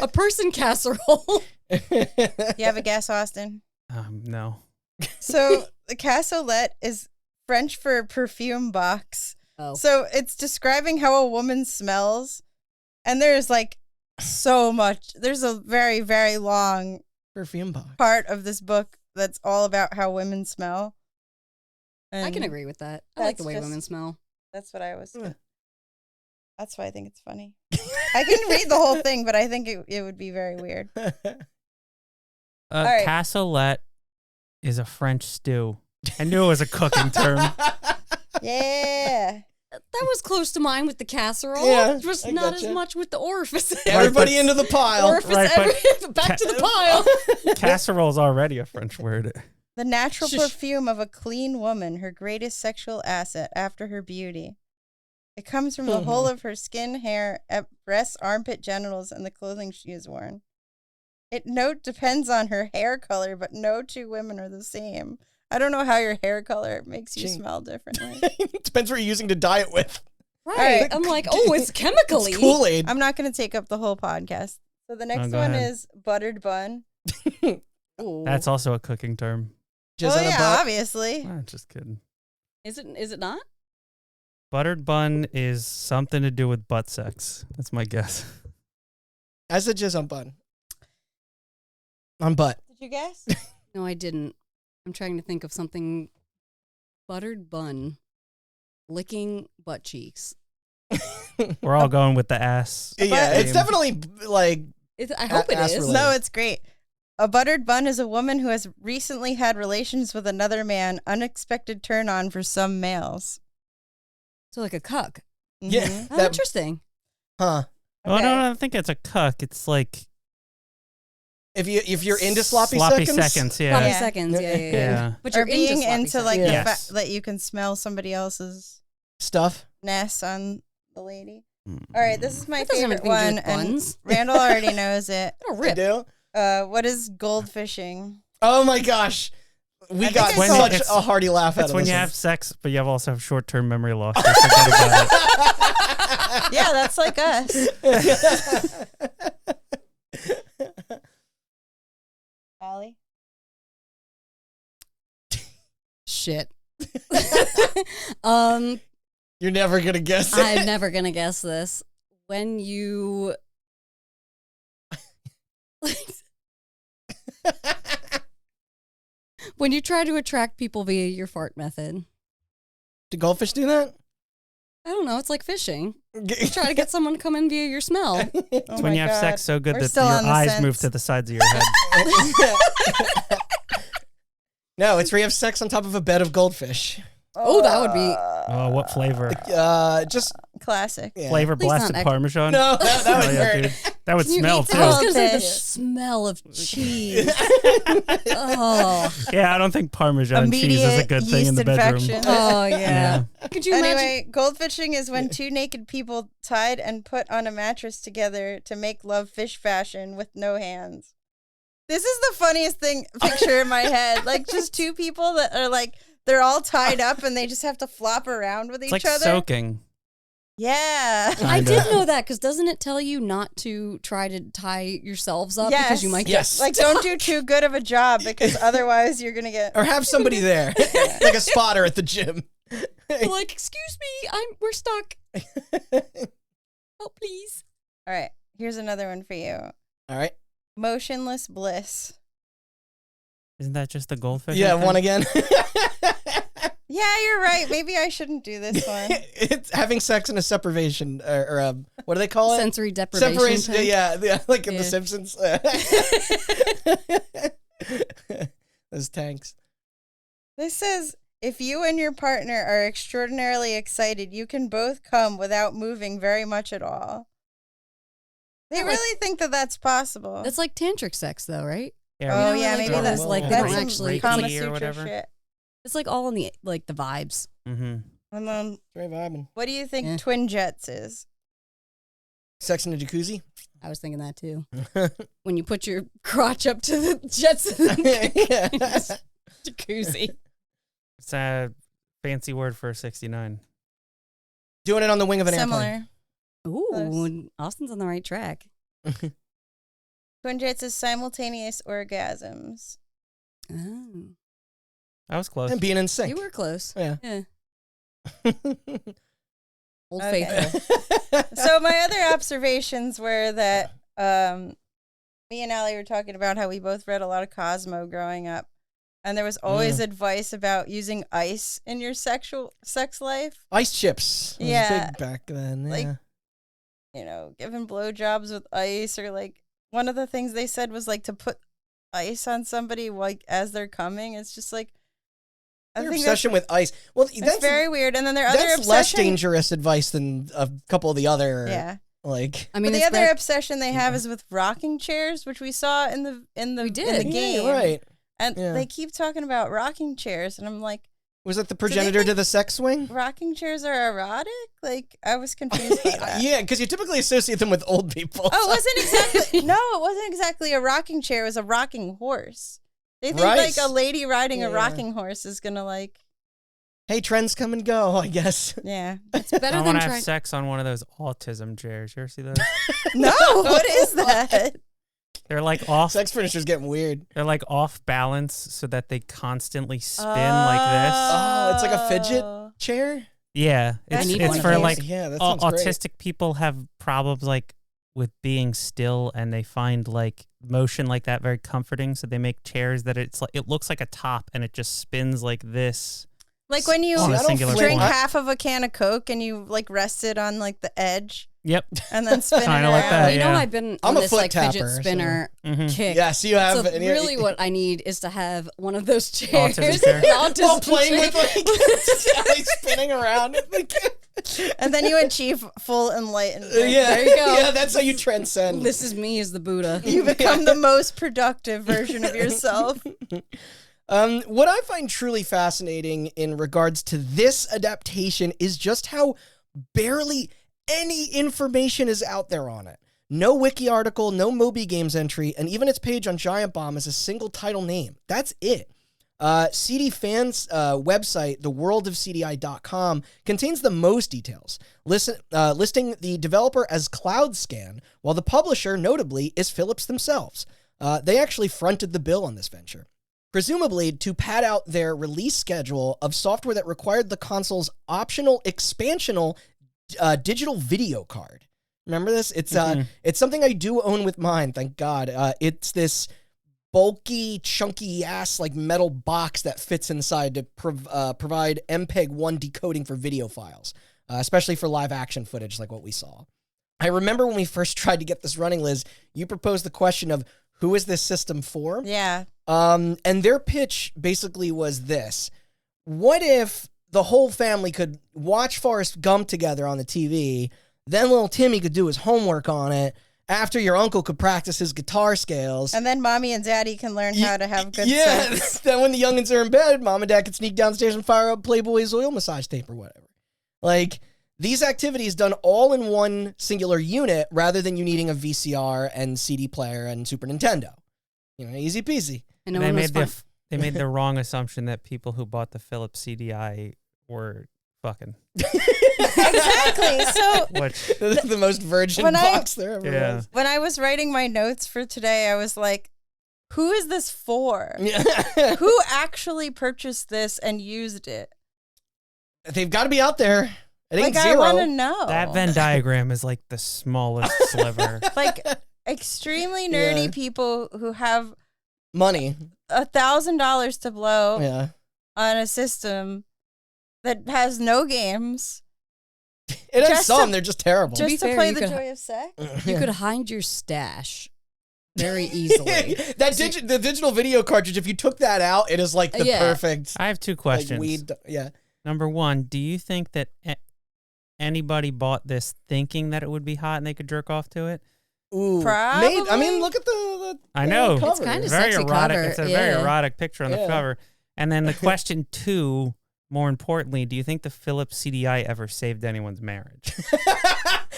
a person casserole. You have a guess, Austin? No. So the cassolette is French for perfume box. Oh. So it's describing how a woman smells. And there's like so much. There's a very, very long Perfume box. part of this book that's all about how women smell. I can And agree with that. I like the that's way just- women smell. That's what I was. Yeah. That's why I think it's funny. I can read the whole thing, but I think it would be very weird. right. Cassolette is a French stew. I knew it was a cooking term. Yeah. That was close to mine with the casserole. Yeah, Just I not gotcha. as much with the orifice. Everybody into the pile. Orifice, Right, but- back to the pile. Casserole's already a French word. The natural Shush. perfume of a clean woman, her greatest sexual asset after her beauty. It comes from the whole of her skin, hair, breasts, armpit, genitals, and the clothing she has worn. It depends on her hair color, but no two women are the same. I don't know how your hair color makes you Gee. smell differently. Depends what you're using to dye it with. Right. right. I'm like, oh, it's chemically. It's Kool-Aid. I'm not going to take up the whole podcast. So the next go one ahead. is buttered bun. Ooh. That's also a cooking term. Just on a yeah, butt. obviously. Just kidding. Is it not? Buttered bun is something to do with butt sex. That's my guess. I said jizz on bun. On butt. Did you guess? No, I didn't. I'm trying to think of something. Buttered bun. Licking butt cheeks. We're all going with the ass. Yeah, it's name. definitely like I hope it ass is. related. No, it's great. A buttered bun is a woman who has recently had relations with another man, unexpected turn on for some males. So like a cuck. Yeah. Mhm. Oh, That- interesting. huh. Oh, Okay. no, I don't think it's a cuck. It's like If you're into sloppy seconds. Sloppy Yeah. seconds. Yeah. Yeah. But Or you're being sloppy into seconds. like Yeah. the Yes. fact that you can smell somebody else's stuff. ness on the lady. All right, this is my That doesn't have favorite anything to do one, with and buns. Randall already knows it. Oh, I rip. do. What is goldfishing? Oh my gosh. We I got think I saw- such It's- a hearty laugh out It's of when this you one. have sex, but you also have short-term memory loss. Just forget about it. Yeah, that's like us. Allie? Shit. You're never gonna guess it. I'm never gonna guess this. When you when you try to attract people via your fart method. Do goldfish do that? I don't know, it's like fishing. You try to get someone to come in via your smell. Oh It's when my you have God. sex so good We're that still your on the eyes move sense. to the sides of your head. No, it's where you have sex on top of a bed of goldfish. Oh, that would be Oh, what flavor? Just Classic. Yeah. Flavor Please not blasted Parmesan. No, that would Oh, yeah, hurt. dude. That would smell too. I was gonna say the Goldfish. smell of cheese. Oh, Yeah, I don't think Parmesan cheese is a good thing in the bedroom. infection. oh yeah. Could you imagine? Anyway, goldfishing is when two naked people tied and put on a mattress together to make love fish fashion with no hands. This is the funniest picture in my head. Like just two people that are like, they're all tied up and they just have to flop around with It's each like other. soaking. Yeah. I Kinda. did know that because doesn't it tell you not to try to tie yourselves up because you might Yes. get Like don't do too good of a job because otherwise you're going to get... Or have somebody there, like a spotter at the gym. like, excuse me, we're stuck. Oh, please. All right. Here's another one for you. All right. Motionless bliss. Isn't that just the goldfish? Yeah, I think? one again. Yeah, you're right. Maybe I shouldn't do this one. It's having sex in a separation, or what do they call it? Sensory deprivation. Separation. tank. Yeah, like in Yeah. The Simpsons. Those tanks. This says, if you and your partner are extraordinarily excited, you can both come without moving very much at all. They Yeah, like- really think that that's possible. That's like tantric sex, though, right? Yeah, Oh, You know, yeah, like maybe those, that's like, they that's don't some actually- Kama Reiki or Sutra whatever. shit. It's like all in the like the vibes. Mm-hmm. And then, Very vibing. what do you think Yeah. twin jets is? Sex in a jacuzzi. I was thinking that too. When you put your crotch up to the jets in the jacuzzi. It's a fancy word for 69. Doing it on the wing of an airplane. Similar. Ooh, Close. Austin's on the right track. Twin jets is simultaneous orgasms. Oh, I was close. And being in you sync. were close. Yeah. Yeah. Old Okay. faithful. So my other observations were that me and Allie were talking about how we both read a lot of Cosmo growing up. And there was always advice about using ice in your sex life. Ice chips. It was Yeah. big back then. Like- Yeah. You know, giving blowjobs with ice, or like one of the things they said was like to put ice on somebody like as they're coming. It's just like Their obsession with ice. Well, that's very weird. And then their other that's less obsession, dangerous advice than a couple of the other. yeah. Like. I But mean, the it's other been- obsession they have is with rocking chairs, which we saw in the We in did. the game. Yeah, right. And Yeah. they keep talking about rocking chairs, and I'm like, Was it the they progenitor to think- the sex swing? rocking chairs are erotic? Like, I was confused by that. Yeah, because you typically associate them with old people. Oh, it wasn't exactly. No, it wasn't exactly a rocking chair. It was a rocking horse. They think Right. like a lady riding a Yeah. rocking horse is gonna like, Hey, trends come and go, I guess. yeah. it's better I than want to have trying. sex on one of those autism chairs. You ever see those? No, what is that? They're like off. Sex furniture's getting weird. They're like off balance so that they constantly spin like this. Oh, it's like a fidget Oh. chair? Yeah, I it's need it's one of for those. like Yeah, that sounds great. autistic people have problems like with being still, and they find like motion like that very comforting. So they make chairs that it's like it looks like a top, and it just spins like this. Like when you On a I don't singular drink point. half of a can of Coke and you like rest it on like the edge Yep. and then spin it Kinda around. like that, You know, yeah. I've been I'm on a this foot like fidget tapper, so- spinner Mm-hmm. kick. Yes, you have. So and you're- really, what I need is to have one of those chairs. Autism chair. Autism While playing chair. with like spinning around. And then you achieve full enlightenment. Yeah, There you go. Yeah, that's how you transcend. This is me as the Buddha. You become the most productive version of yourself. What I find truly fascinating in regards to this adaptation is just how barely any information is out there on it. No wiki article, no Moby Games entry, and even its page on Giant Bomb is a single title name. That's it. CD Fans' website, theworldofcdi.com, contains the most details, listing the developer as CloudScan, while the publisher, notably, is Philips themselves. They actually fronted the bill on this venture, presumably to pad out their release schedule of software that required the console's optional expansional digital video card. Remember this? It's it's something I do own with mine, thank God. It's this bulky, chunky ass like metal box that fits inside to provide MPEG-1 decoding for video files, especially for live action footage like what we saw. I remember when we first tried to get this running, Liz, you proposed the question of who is this system for? Yeah. And their pitch basically was this. What if the whole family could watch Forrest Gump together on the TV. Then little Timmy could do his homework on it. After your uncle could practice his guitar scales. And then mommy and daddy can learn how to have good sex. Then when the youngins are in bed, mom and dad can sneak downstairs and fire up Playboy's oil massage tape or whatever. Like, these activities done all in one singular unit rather than you needing a VCR and CD player and Super Nintendo. You know, easy peasy. And no they one made was they made the wrong assumption that people who bought the Philips CDI were fucking. Exactly. So the most virgin box there ever was. When I was writing my notes for today, I was like, who is this for? Who actually purchased this and used it? They've got to be out there. It ain't like, zero. I want to know. That Venn diagram is like the smallest sliver. Like extremely nerdy people who have money, $1,000 to blow on a system that has no games. It has some, they're just terrible. Just to play the joy of sex? You could hide your stash very easily. The digital video cartridge, if you took that out, it is like the perfect. I have two questions. Weed, Number one, do you think that anybody bought this thinking that it would be hot and they could jerk off to it? Ooh, probably. I mean, look at the I know. cover. It's kind of very sexy erotic. cover. It's a very erotic picture on the cover. And then the question two, more importantly, do you think the Philips CDI ever saved anyone's marriage?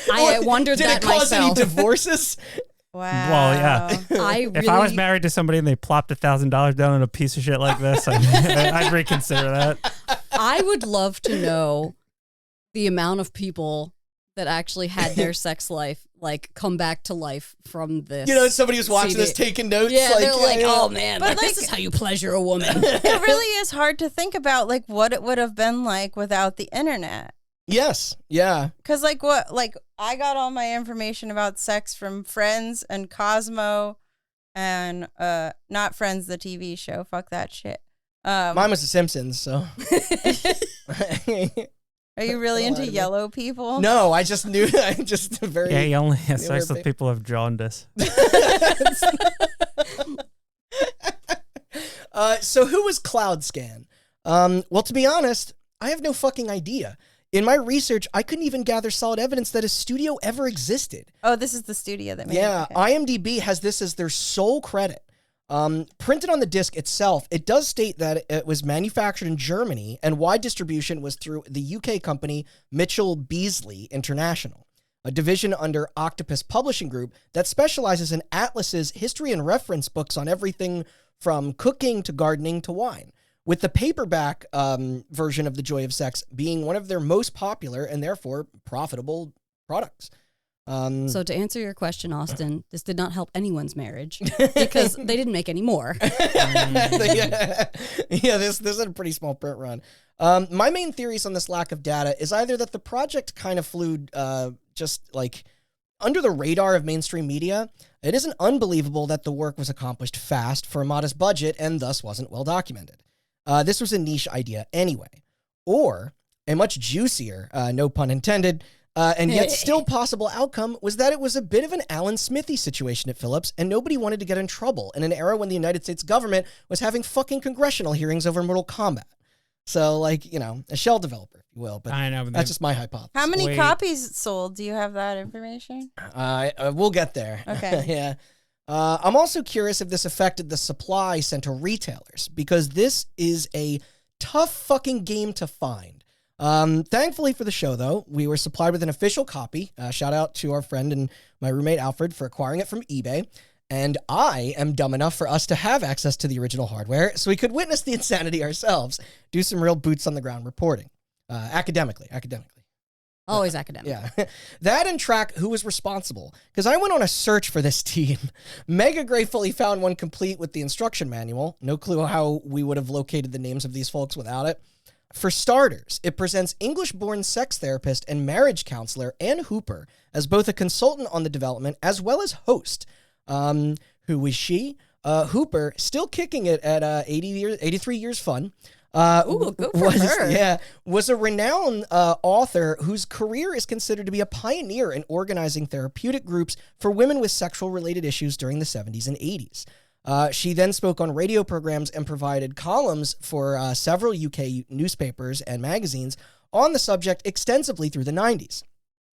I wondered that myself. Did it cause any divorces? Wow. Well, yeah. If I was married to somebody and they plopped $1,000 down on a piece of shit like this, I'd reconsider that. I would love to know the amount of people that actually had their sex life like come back to life from this. You know, somebody was watching this taking notes. Yeah, they're like, oh man, but this is how you pleasure a woman. It really is hard to think about like what it would have been like without the internet. Yes. Yeah. Because I got all my information about sex from Friends and Cosmo and not Friends, the TV show. Fuck that shit. Mine was The Simpsons, so. Are you really into yellow people? No, I just knew. Yeah, he only has sex with people who have jaundice. So who was CloudScan? Well, to be honest, I have no fucking idea. In my research, I couldn't even gather solid evidence that a studio ever existed. Oh, this is the studio that made it. Yeah, okay. IMDb has this as their sole credit. Printed on the disc itself, it does state that it was manufactured in Germany and wide distribution was through the UK company Mitchell Beasley International, a division under Octopus Publishing Group that specializes in atlases, history, and reference books on everything from cooking to gardening to wine, with the paperback version of The Joy of Sex being one of their most popular and therefore profitable products. So to answer your question, Austin, this did not help anyone's marriage because they didn't make any more. Yeah, this is a pretty small print run. My main theories on this lack of data is either that the project kind of flew just like under the radar of mainstream media. It isn't unbelievable that the work was accomplished fast for a modest budget and thus wasn't well documented. This was a niche idea anyway. Or a much juicier, no pun intended, and yet still possible outcome was that it was a bit of an Alan Smithy situation at Philips, and nobody wanted to get in trouble in an era when the United States government was having fucking congressional hearings over Mortal Kombat. So, like, you know, a shell developer, if you will. But I know, but that's just my hypothesis. How many copies sold? Do you have that information? We'll get there. Okay. Yeah. I'm also curious if this affected the supply sent to retailers, because this is a tough fucking game to find. Thankfully for the show, though, we were supplied with an official copy. Shout out to our friend and my roommate Alfred for acquiring it from eBay. And I am dumb enough for us to have access to the original hardware, so we could witness the insanity ourselves, do some real boots on the ground reporting. Academically. Always academic. Yeah. That and track who was responsible, because I went on a search for this team. Mega gratefully found one complete with the instruction manual. No clue how we would have located the names of these folks without it. For starters, it presents English-born sex therapist and marriage counselor Ann Hooper as both a consultant on the development as well as host. Who is she? Hooper, still kicking it at 83 years fun. Ooh, good for her. Yeah, was a renowned author whose career is considered to be a pioneer in organizing therapeutic groups for women with sexual-related issues during the 70s and 80s. She then spoke on radio programs and provided columns for several UK newspapers and magazines on the subject extensively through the 90s.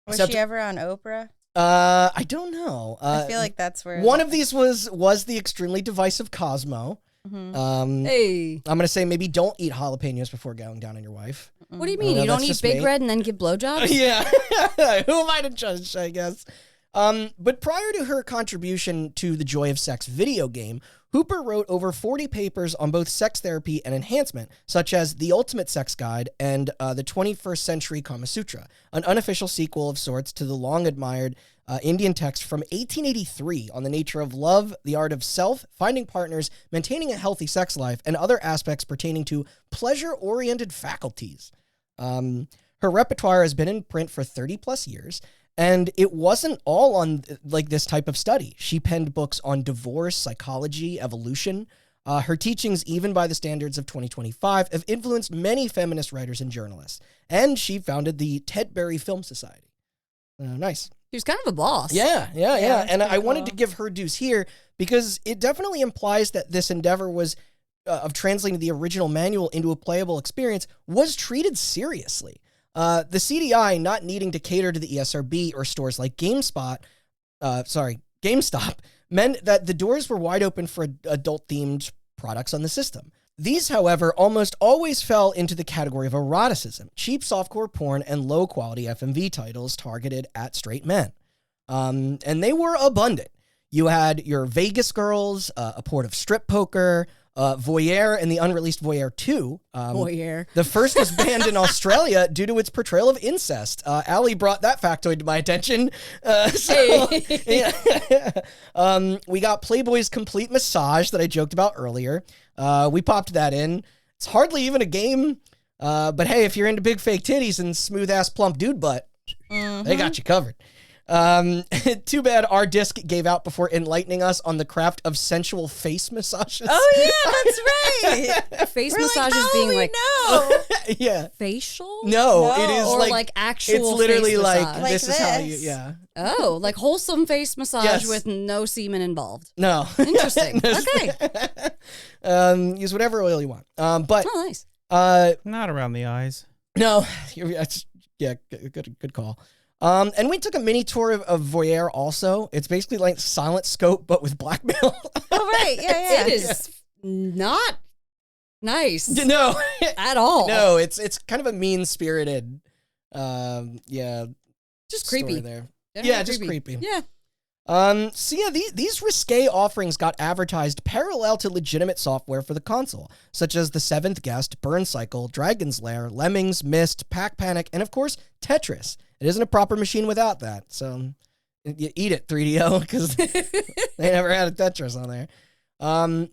Was she ever on Oprah? I don't know. I feel like that's where one of these was the extremely divisive Cosmo. Hey. I'm gonna say maybe don't eat jalapenos before going down on your wife. What do you mean? You don't eat Big Red and then give blowjobs? Yeah. Who am I to judge, I guess? But prior to her contribution to the Joy of Sex video game, Hooper wrote over 40 papers on both sex therapy and enhancement, such as The Ultimate Sex Guide and the 21st Century Kama Sutra, an unofficial sequel of sorts to the long-admired Indian text from 1883 on the nature of love, the art of self, finding partners, maintaining a healthy sex life, and other aspects pertaining to pleasure-oriented faculties. Her repertoire has been in print for 30-plus years, and it wasn't all on like this type of study. She penned books on divorce, psychology, evolution. Her teachings, even by the standards of 2025, have influenced many feminist writers and journalists. And she founded the Tedbury Film Society. Nice. She was kind of a boss. Yeah. And I wanted cool. to give her dues here because it definitely implies that this endeavor was of translating the original manual into a playable experience was treated seriously. The CDI not needing to cater to the ESRB or stores like GameStop, meant that the doors were wide open for adult-themed products on the system. These, however, almost always fell into the category of eroticism, cheap softcore porn, and low-quality FMV titles targeted at straight men. And they were abundant. You had your Vegas Girls, a port of strip poker, Voyeur and the unreleased Voyeur 2. Voyeur. The first was banned in Australia due to its portrayal of incest. Allie brought that factoid to my attention. We got Playboy's Complete Massage that I joked about earlier. We popped that in. It's hardly even a game. But hey, if you're into big fake titties and smooth-ass plump dude butt, they got you covered. Too bad our disc gave out before enlightening us on the craft of sensual face massages. Oh yeah, that's right. Face massages being like yeah. facial? No, it is or like actual it's literally face like massage. this is how you this. yeah. Oh, like wholesome face massage Yes. with no semen involved. No. Interesting. There's- Okay. Use whatever oil you want. But Oh, nice. Not around the eyes. no, good call. And we took a mini tour of Voyeur also. It's basically like Silent Scope, but with blackmail. Oh right, yeah. It is not nice No, at all. no, it's kind of a mean-spirited, yeah, Just story creepy. there. Definitely Yeah, just creepy. Yeah. So yeah, these risque offerings got advertised parallel to legitimate software for the console, such as The Seventh Guest, Burn Cycle, Dragon's Lair, Lemmings, Myst, Pack Panic, and of course, Tetris. It isn't a proper machine without that, so you eat it, 3DO, because they never had a Tetris on there.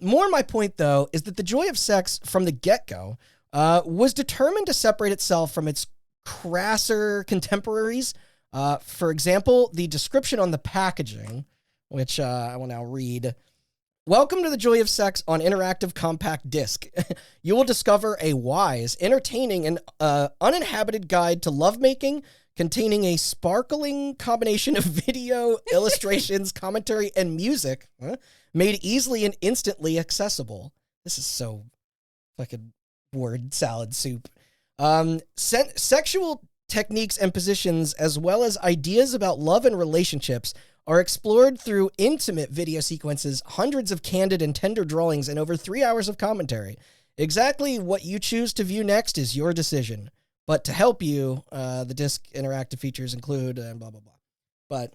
More my point, though, is that the Joy of Sex from the get-go was determined to separate itself from its crasser contemporaries. For example, the description on the packaging, which I will now read. Welcome to the Joy of Sex on interactive compact disc. You will discover a wise, entertaining, and uninhabited guide to lovemaking, containing a sparkling combination of video, illustrations, commentary, and music, made easily and instantly accessible. This is so fucking word salad soup. Sexual techniques and positions, as well as ideas about love and relationships, are explored through intimate video sequences, hundreds of candid and tender drawings, and over 3 hours of commentary. Exactly what you choose to view next is your decision. But to help you, the disc interactive features include and blah, blah, blah. But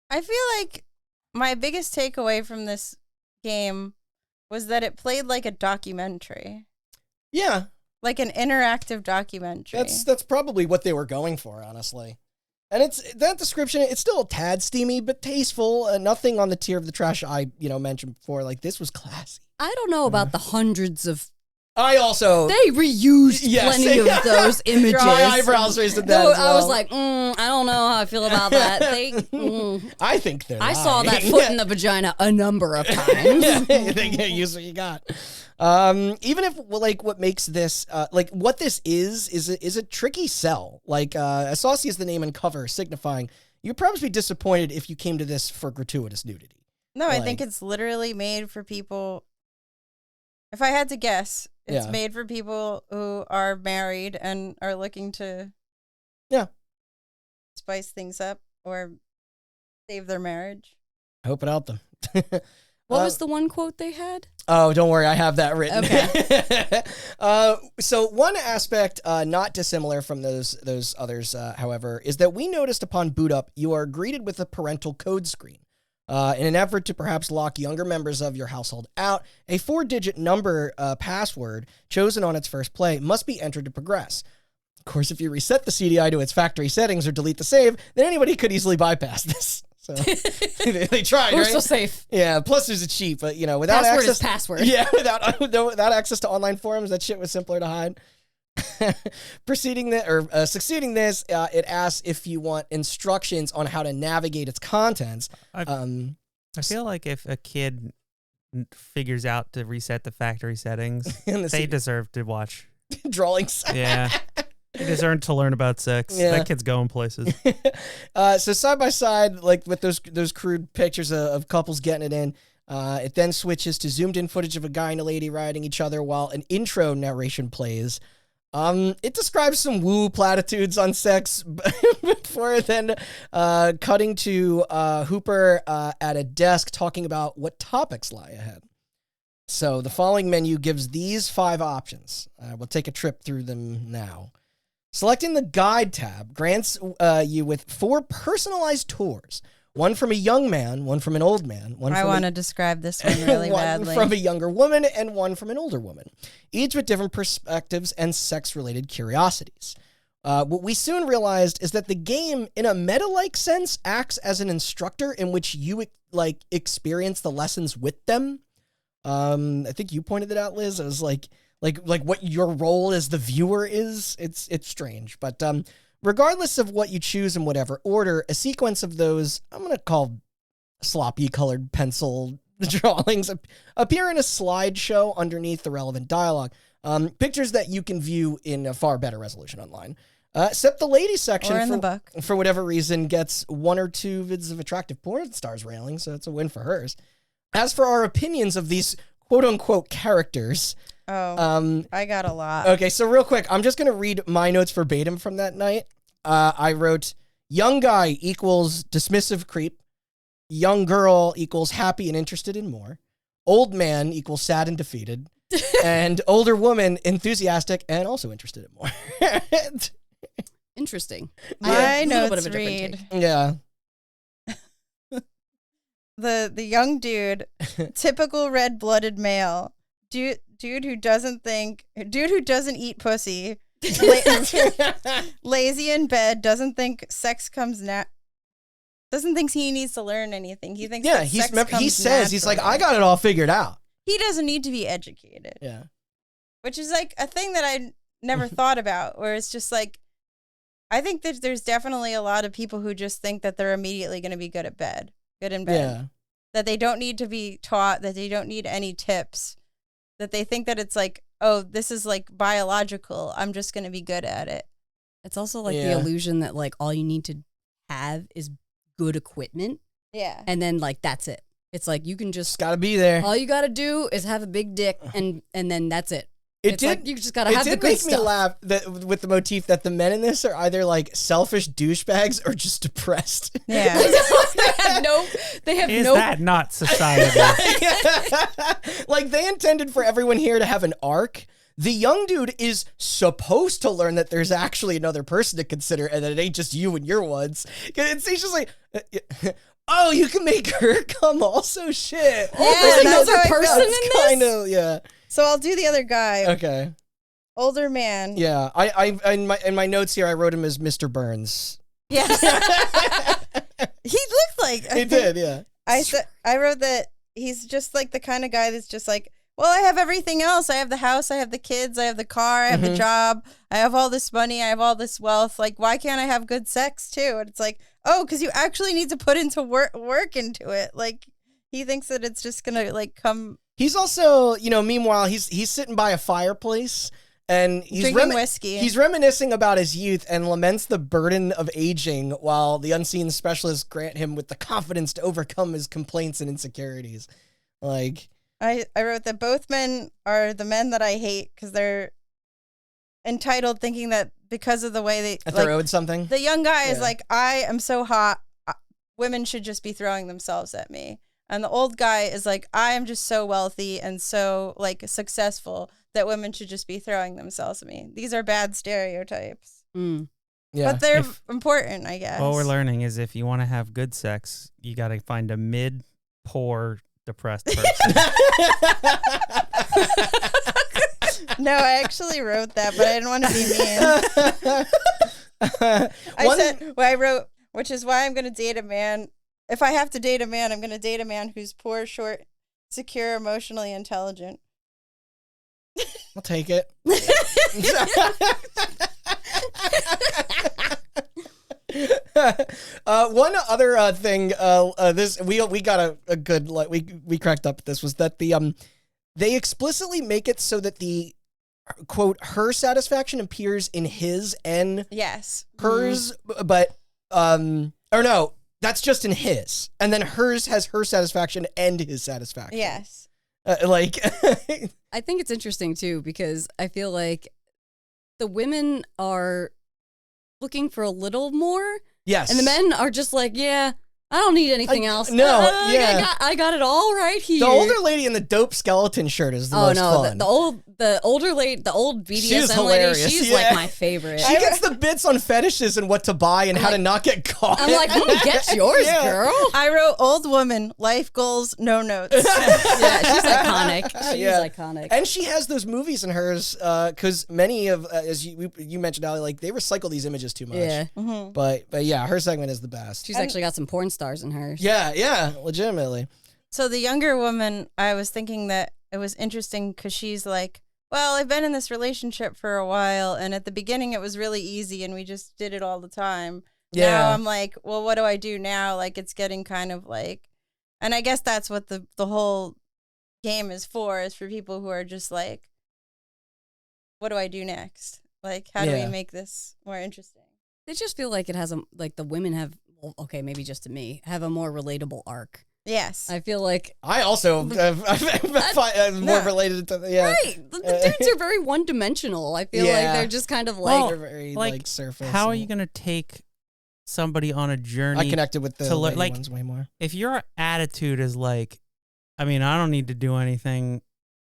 I feel like my biggest takeaway from this game was that it played like a documentary. yeah, Like an interactive documentary. that's probably what they were going for, honestly. And it's that description, it's still a tad steamy, but tasteful. Nothing on the tier of the trash I, mentioned before. Like, this was classy. I don't know about the hundreds of. I also... They reused Yes. plenty of those images. My eyebrows raised at that No, as well. I was like, I don't know how I feel about that. I think they're I saw lying. that foot in the vagina a number of times. I think use what you got. Even if what makes this what this is a tricky sell. Like as saucy as the name and cover signifying, you'd probably be disappointed if you came to this for gratuitous nudity. No, I Like- think it's literally made for people. If I had to guess, it's Yeah. made for people who are married and are looking to Yeah. spice things up or save their marriage. I hope it helped them. What was the one quote they had? Oh, don't worry, I have that written. Okay. So one aspect, not dissimilar from those others, however, is that we noticed upon boot up, you are greeted with a parental code screen. In an effort to perhaps lock younger members of your household out, a 4-digit number password chosen on its first play must be entered to progress. Of course, if you reset the CDI to its factory settings or delete the save, then anybody could easily bypass this. So they tried, We're right? so safe. Yeah, plus there's a cheat, but without Password access is password. Yeah, without access to online forums, that shit was simpler to hide. Succeeding this, it asks if you want instructions on how to navigate its contents. I feel like if a kid figures out to reset the factory settings, they deserve to watch. Drawings. Yeah. They deserve to learn about sex. Yeah. That kid's going places. So side by side, like with those crude pictures of couples getting it in, it then switches to zoomed in footage of a guy and a lady riding each other while an intro narration plays. It describes some woo platitudes on sex before then cutting to Hooper at a desk talking about what topics lie ahead. So the following menu gives these 5 options. We'll take a trip through them now. Selecting the Guide tab grants you with 4 personalized tours. One from a young man, one from an old man, I want to describe this one really one badly. from a younger woman, and one from an older woman, each with different perspectives and sex-related curiosities. What we soon realized is that the game, in a meta-like sense, acts as an instructor in which you experience the lessons with them. I think you pointed it out, Liz. It was like what your role as the viewer is. It's strange, but regardless of what you choose in whatever order, a sequence of those I'm gonna call sloppy colored pencil drawings appear in a slideshow underneath the relevant dialogue. Pictures that you can view in a far better resolution online. Except the ladies section, or in the book, for whatever reason, gets 1 or 2 vids of attractive porn stars railing, so it's a win for hers. As for our opinions of these quote-unquote characters... I got a lot. Okay, so real quick, I'm just going to read my notes verbatim from that night. I wrote, young guy equals dismissive creep. Young girl equals happy and interested in more. Old man equals sad and defeated. And older woman enthusiastic and also interested in more. Interesting. My A little bit of notes a different read... take. Yeah. The young dude, typical red-blooded male, dude who doesn't eat pussy, lazy in bed, doesn't think sex comes doesn't think he needs to learn anything. He thinks he says he's like, I got it all figured out. He doesn't need to be educated. Yeah. Which is like a thing that I never thought about, where it's just like, I think that there's definitely a lot of people who just think that they're immediately going to be good in bed. Yeah. That they don't need to be taught, that they don't need any tips, that they think that it's like, oh, this is like biological. I'm just going to be good at it. It's also like the illusion that like all you need to have is good equipment. Yeah. And then like that's it. It's like you can just Gotta be there. all you gotta do is have a big dick and then that's it. It did. Like, you just gotta have the good make stuff. me laugh with the motif that the men in this are either like selfish douchebags or just depressed. Yeah. they have Is no that not society? Like they intended for everyone here to have an arc. The young dude is supposed to learn that there's actually another person to consider and that it ain't just you and your ones. He's just like, oh, you can make her come also? Shit. there's that's another how I person felt. in this? Kind of, yeah. So I'll do the other guy. Okay. Older man. Yeah, I in my notes here I wrote him as Mr. Burns. Yeah. He looked like. He did, yeah. I wrote that he's just like the kind of guy that's just like, well, I have everything else. I have the house, I have the kids, I have the car, I have the job, I have all this money, I have all this wealth. Like, why can't I have good sex too? And it's like, oh, because you actually need to put into work into it. Like, he thinks that it's just gonna like come. He's also, meanwhile, he's sitting by a fireplace And he's drinking whiskey. He's reminiscing about his youth and laments the burden of aging, while the unseen specialists grant him with the confidence to overcome his complaints and insecurities. Like, I wrote that both men are the men that I hate because they're entitled, thinking that because of the way they they're owed something. The young guy is like, I am so hot, women should just be throwing themselves at me. And the old guy is like, I am just so wealthy and so like successful that women should just be throwing themselves at me. These are bad stereotypes. Mm. Yeah. But they're important, I guess. What we're learning is if you want to have good sex, you got to find a mid-poor, depressed person. No, I actually wrote that, but I didn't want to be mean. I wrote, which is why I'm going to date a man. If I have to date a man, I'm going to date a man who's poor, short, secure, emotionally intelligent. I'll take it. One other thing, this we got a good, like, we cracked up at this, was that they explicitly make it so that the quote her satisfaction appears in his and yes hers, but or no, that's just in his, and then hers has her satisfaction and his satisfaction. Yes. Like, I think it's interesting too, because I feel like the women are looking for a little more. yes, And the men are just like, yeah, I don't need anything else. no, I got it all right here. the older lady in the dope skeleton shirt is the most fun. The older lady, the old She's BDSM lady, hilarious, she's yeah. like my favorite. She gets the bits on fetishes and what to buy and how to not get caught. I'm like, get yours, Yeah. girl. I wrote old woman, life goals, no notes. Yeah, she's iconic. She's Yeah. iconic. And she has those movies in hers, because many of, as you mentioned, Ali, like, they recycle these images too much. Yeah, Mm-hmm. But yeah, her segment is the best. she's actually got some porn stars in hers. Yeah, legitimately. So the younger woman, I was thinking that it was interesting because she's like, well, I've been in this relationship for a while, and at the beginning it was really easy and we just did it all the time. Yeah. Now I'm like, well, what do I do now? Like, it's getting kind of like, and I guess that's what the whole game is for people who are just like, what do I do next? Like, how do we make this more interesting? They just feel like it has like the women have, well, okay, maybe just to me, have a more relatable arc. Yes. I feel like I also more related to right. The dudes are very one dimensional. I feel like they're just kind of like they're very like, like surface. How are and- you going to take somebody on a journey? I connected with the to lady like, ones way more. if your attitude is like, I mean, I don't need to do anything,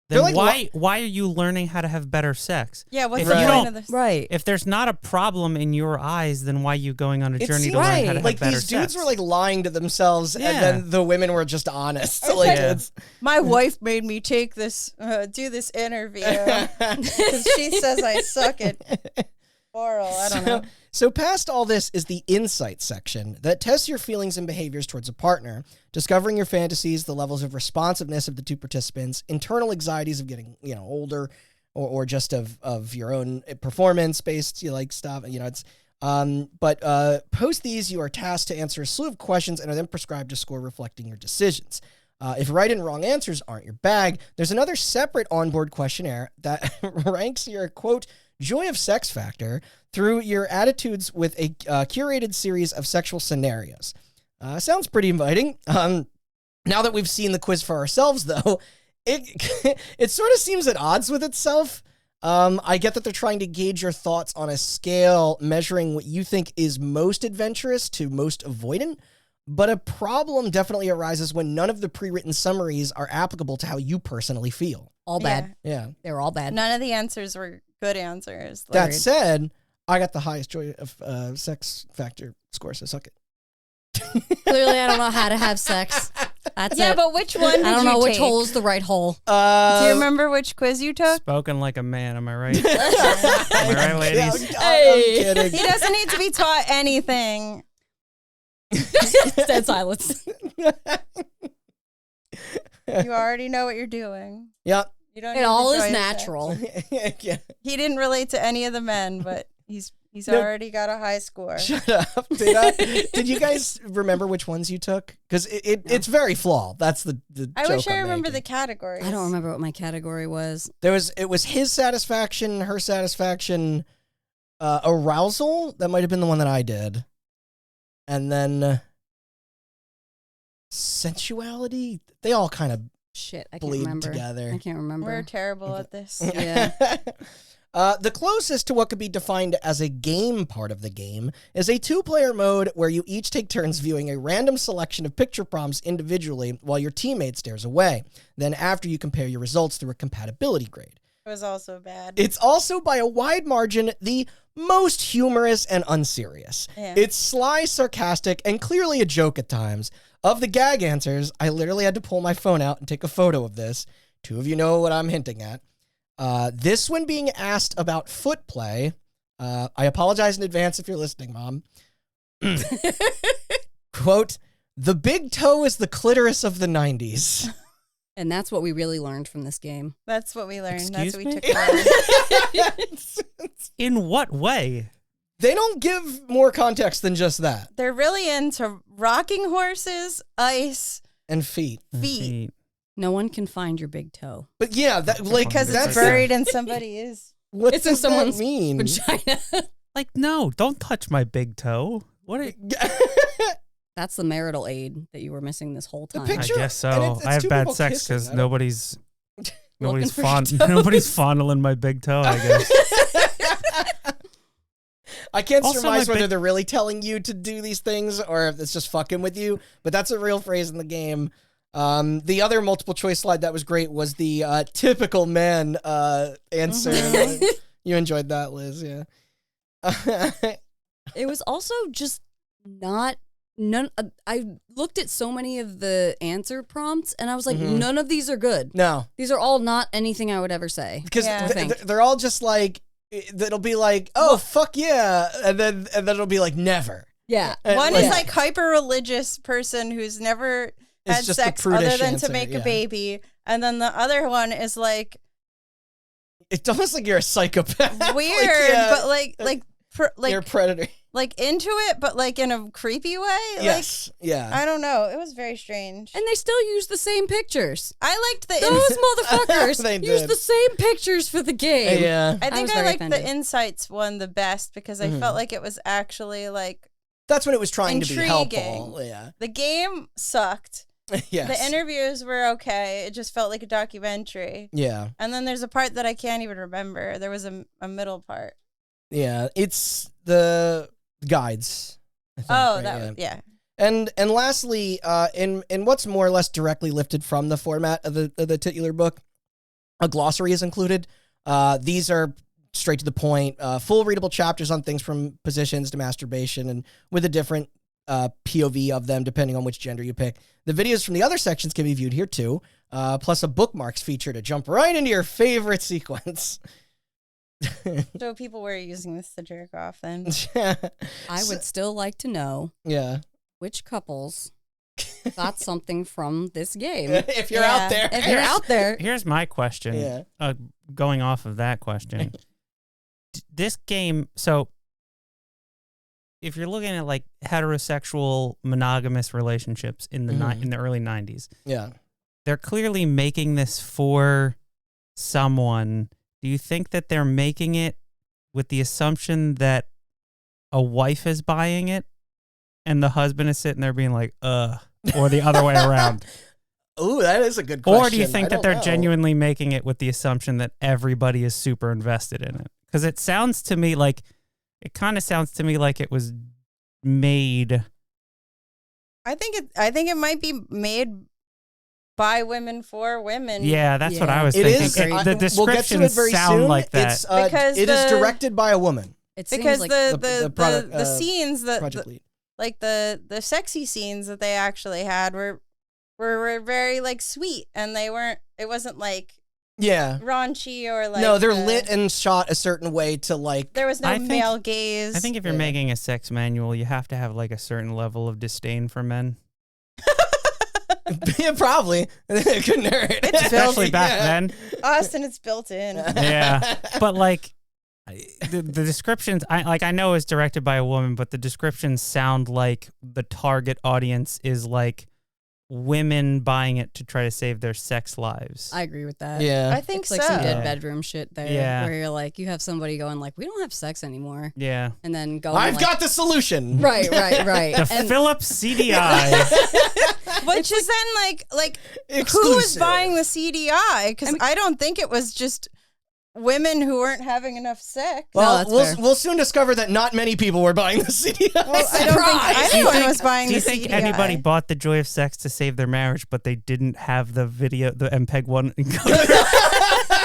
They're then like why are you learning how to have better sex? Yeah, what's If the you point don't- of this? right. If there's not a problem in your eyes, then why are you going on a It journey seems to learn how to like have better these dudes sex? were like lying to themselves, and Yeah. then the women were just honest. It's Like, like- it's, My wife made me take this, do this interview because she says I suck at oral. I don't know. So past all this is the insight section that tests your feelings and behaviors towards a partner, discovering your fantasies, the levels of responsiveness of the two participants, internal anxieties of getting, older, or just of your own performance-based, stuff, it's, but post these, you are tasked to answer a slew of questions and are then prescribed a score reflecting your decisions. If right and wrong answers aren't your bag, there's another separate onboard questionnaire that ranks your, quote, joy of sex factor through your attitudes with a curated series of sexual scenarios. Sounds pretty inviting. Now that we've seen the quiz for ourselves, though, it sort of seems at odds with itself. I get that they're trying to gauge your thoughts on a scale measuring what you think is most adventurous to most avoidant, but a problem definitely arises when none of the pre-written summaries are applicable to how you personally feel. All bad. Yeah. They're all bad. None of the answers were good answers. That said, I got the highest joy of sex factor score, so suck it. Clearly, I don't know how to have sex. That's Yeah, it. but which one did I don't know you which take? hole's the right hole. Do you remember which quiz you took? Spoken like a man, am I right? Am I right, ladies? I'm kidding. He doesn't need to be taught anything. Dead silence. You already know what you're doing. Yeah. You don't. It need all the is joy of natural. Yeah. sex. He didn't relate to any of the men, but he's He's No. already got a high score. Shut up. Did you guys remember which ones you took? Because it's very flawed. That's the I wish joke I I'm remember the making. categories. I don't remember what my category was. It was his satisfaction, her satisfaction, arousal. That might have been the one that I did. And then sensuality. They all kind of Shit, I can't bleed remember. together. I can't remember. We're terrible at this. Yeah. The closest to what could be defined as a game part of the game is a 2-player mode where you each take turns viewing a random selection of picture prompts individually while your teammate stares away. Then after you compare your results through a compatibility grade. It was also bad. It's also by a wide margin the most humorous and unserious. Yeah. It's sly, sarcastic, and clearly a joke at times. Of the gag answers, I literally had to pull my phone out and take a photo of this. 2 of you know what I'm hinting at. This one being asked about foot play. I apologize in advance if you're listening, Mom. Quote, "The big toe is the clitoris of the 90s." And that's what we really learned from this game. That's what we learned. Excuse That's what me? we took away. In what way? They don't give more context than just that. They're really into rocking horses, ice, And feet. feet. No one can find your big toe. But yeah, that like Because that's it's buried in somebody's. What It's in does that someone's mean? Vagina. Like, no, don't touch my big toe. What? That's the marital aid that you were missing this whole time. picture- I guess so. and it's I have two bad people sex kissing. because I don't- nobody's Looking for fond your toes. nobody's fondling my big toe. I guess. I can't Also, surmise my whether big- they're really telling you to do these things or if it's just fucking with you, but that's a real phrase in the game. The other multiple choice slide that was great was the typical man answer. You enjoyed that, Liz, yeah. It was also just not none. I looked at so many of the answer prompts and I was like, none of these are good. No, These are all not anything I would ever say. because Yeah. I think. they're all just like, it'll be like, oh, fuck yeah, and then it'll be like, never. Yeah. One like- is like hyper-religious person who's never It's had just the sex other prudish than answer, to make yeah. a baby. And then the other one is like It's almost like you're a psychopath. weird, yeah, but you're a predator. like into it, but like in a creepy way. Yes, yeah. Like I don't know. It was very strange. And they still use the same pictures. I liked the Those motherfuckers They use did. the same pictures for the game. Yeah, I I think was I very liked offended. the insights one the best because I felt like it was actually like that's when it was trying to be Intriguing. helpful. Yeah, the game sucked. yes. The interviews were okay. It just felt like a documentary. Yeah, And then there's a part that I can't even remember. There was a middle part. yeah. It's the guides. I think, Oh, right? that yeah. was, yeah. And lastly, in what's more or less directly lifted from the format of the titular book, a glossary is included. These are straight to the point, full readable chapters on things from positions to masturbation, and with a different POV of them depending on which gender you pick. The videos from the other sections can be viewed here too, plus a bookmarks feature to jump right into your favorite sequence. So people were using this to jerk off then. I would still like to know Yeah. which couples got something from this game. If you're Yeah. out there. If you're out there, Here's my question. Yeah. Going off of that question, this game. So, if you're looking at like heterosexual monogamous relationships in the in the early '90s, Yeah. they're clearly making this for someone. Do you think that they're making it with the assumption that a wife is buying it and the husband is sitting there being like, or the other way around? Ooh, that is a good question. Or do you think I that don't they're know. genuinely making it with the assumption that everybody is super invested in it? Because it sounds to me like, it kind of sounds to me like it was made. I think it might be made by women for women. Yeah, that's what I was It thinking. is. The We'll get to descriptions it very sound soon. like that. It's, Because it is the- directed by a woman. it seems Because like the product, the scenes that Project lead. like the sexy scenes that they actually had were very like sweet, and it wasn't like Yeah. raunchy or like No, they're lit and shot a certain way to like. there was no I think- male gaze. I think if you're Yeah. making a sex manual, you have to have like a certain level of disdain for men. Yeah, probably. It couldn't hurt. It's Especially built- back Yeah. then. Austin, it's built in. Yeah. But like, the descriptions, I know it's directed by a woman, but the descriptions sound like the target audience is like women buying it to try to save their sex lives. I agree with that. Yeah. I think It's so. like some dead Yeah. bedroom shit there, Yeah. where you're like, you have somebody going like, we don't have sex anymore, Yeah. and then going, I've like, got the solution. right. The And Philips CDI. Which is then like who was Exclusive. buying the CDI? Because I don't think it was just women who weren't having enough sex. Well, that's fair. we'll soon discover that not many people were buying the CD. Well, I don't think anyone was buying Do the you think CDI. anybody bought The Joy of Sex to save their marriage, but they didn't have the video, the MPEG 1 encoder?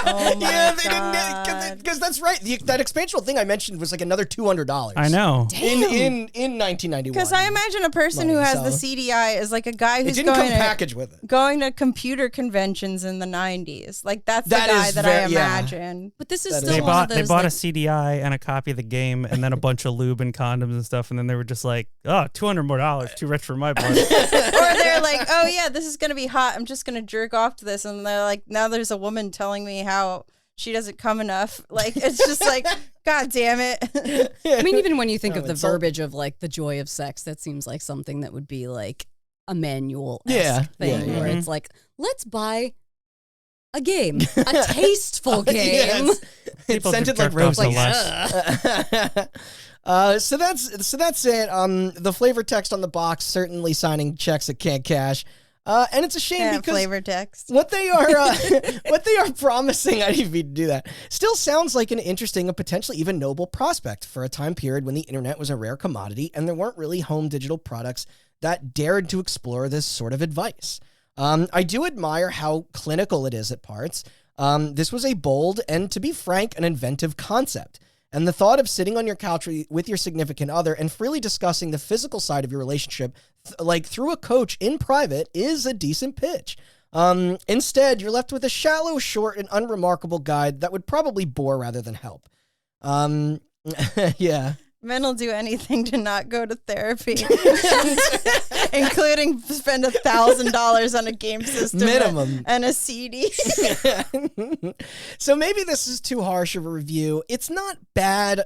Oh my Yeah, they God. didn't, because that's right. That expansional thing I mentioned was like another $200. I know. In 1991. Because I imagine a person who Money, has the so- CDI is like a guy it who's didn't come going to packaged with it. going to computer conventions in the 90s. Like that's That the guy is that very- I yeah. imagine. but this is That is still They one of bought those. a like, CDI and a copy of the game, and then a bunch of lube and condoms and stuff, and then they were just like, "Oh, $200 more, too rich for my blood." Or they're like, oh yeah, this is gonna be hot. I'm just gonna jerk off to this, and they're like, now there's a woman telling me how she doesn't come enough. Like it's just like, God damn it. I mean, even when you think Oh, of the it's all- verbiage of like the joy of sex, that seems like something that would be like a manual Yeah, thing, yeah, where yeah. it's like, let's buy a game, a tasteful game. It People scented jerked like off so roses. much. So that's it. The flavor text on the box certainly signing checks that can't cash. And it's a shame Yeah, because flavor text. what they are promising, I didn't mean to do that, still sounds like an interesting and potentially even noble prospect for a time period when the internet was a rare commodity and there weren't really home digital products that dared to explore this sort of advice. I do admire how clinical it is at parts. This was a bold and, to be frank, an inventive concept. And the thought of sitting on your couch with your significant other and freely discussing the physical side of your relationship, like through a coach in private, is a decent pitch. Instead, you're left with a shallow, short, and unremarkable guide that would probably bore rather than help. Yeah. Men will do anything to not go to therapy, including spend $1,000 on a game system Minimum. and a CD. So maybe this is too harsh of a review. It's not bad.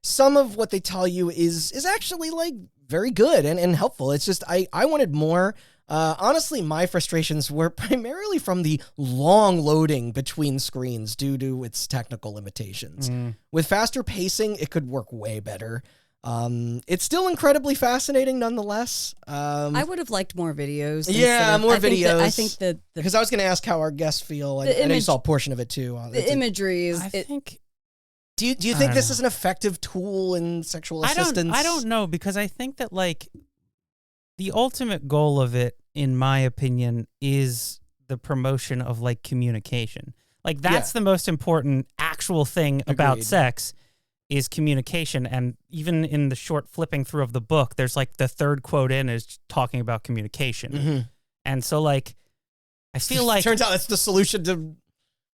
Some of what they tell you is actually like very good and helpful. It's just I wanted more. Honestly, my frustrations were primarily from the long loading between screens due to its technical limitations. With faster pacing, it could work way better. It's still incredibly fascinating nonetheless. I would have liked more videos. Yeah, more I think videos. I think the Because I was going to ask how our guests feel. I know you image- saw a portion of it too. the imagery is I think Do you I think don't this know. is an effective tool in sexual assistance? I don't know, because I think that like the ultimate goal of it, in my opinion, is the promotion of like communication. Like that's the most important actual thing about Agreed. sex is communication. And even in the short flipping through of the book, there's like the third quote in is talking about communication. Mhm. And so like I feel like Turns out that's the solution to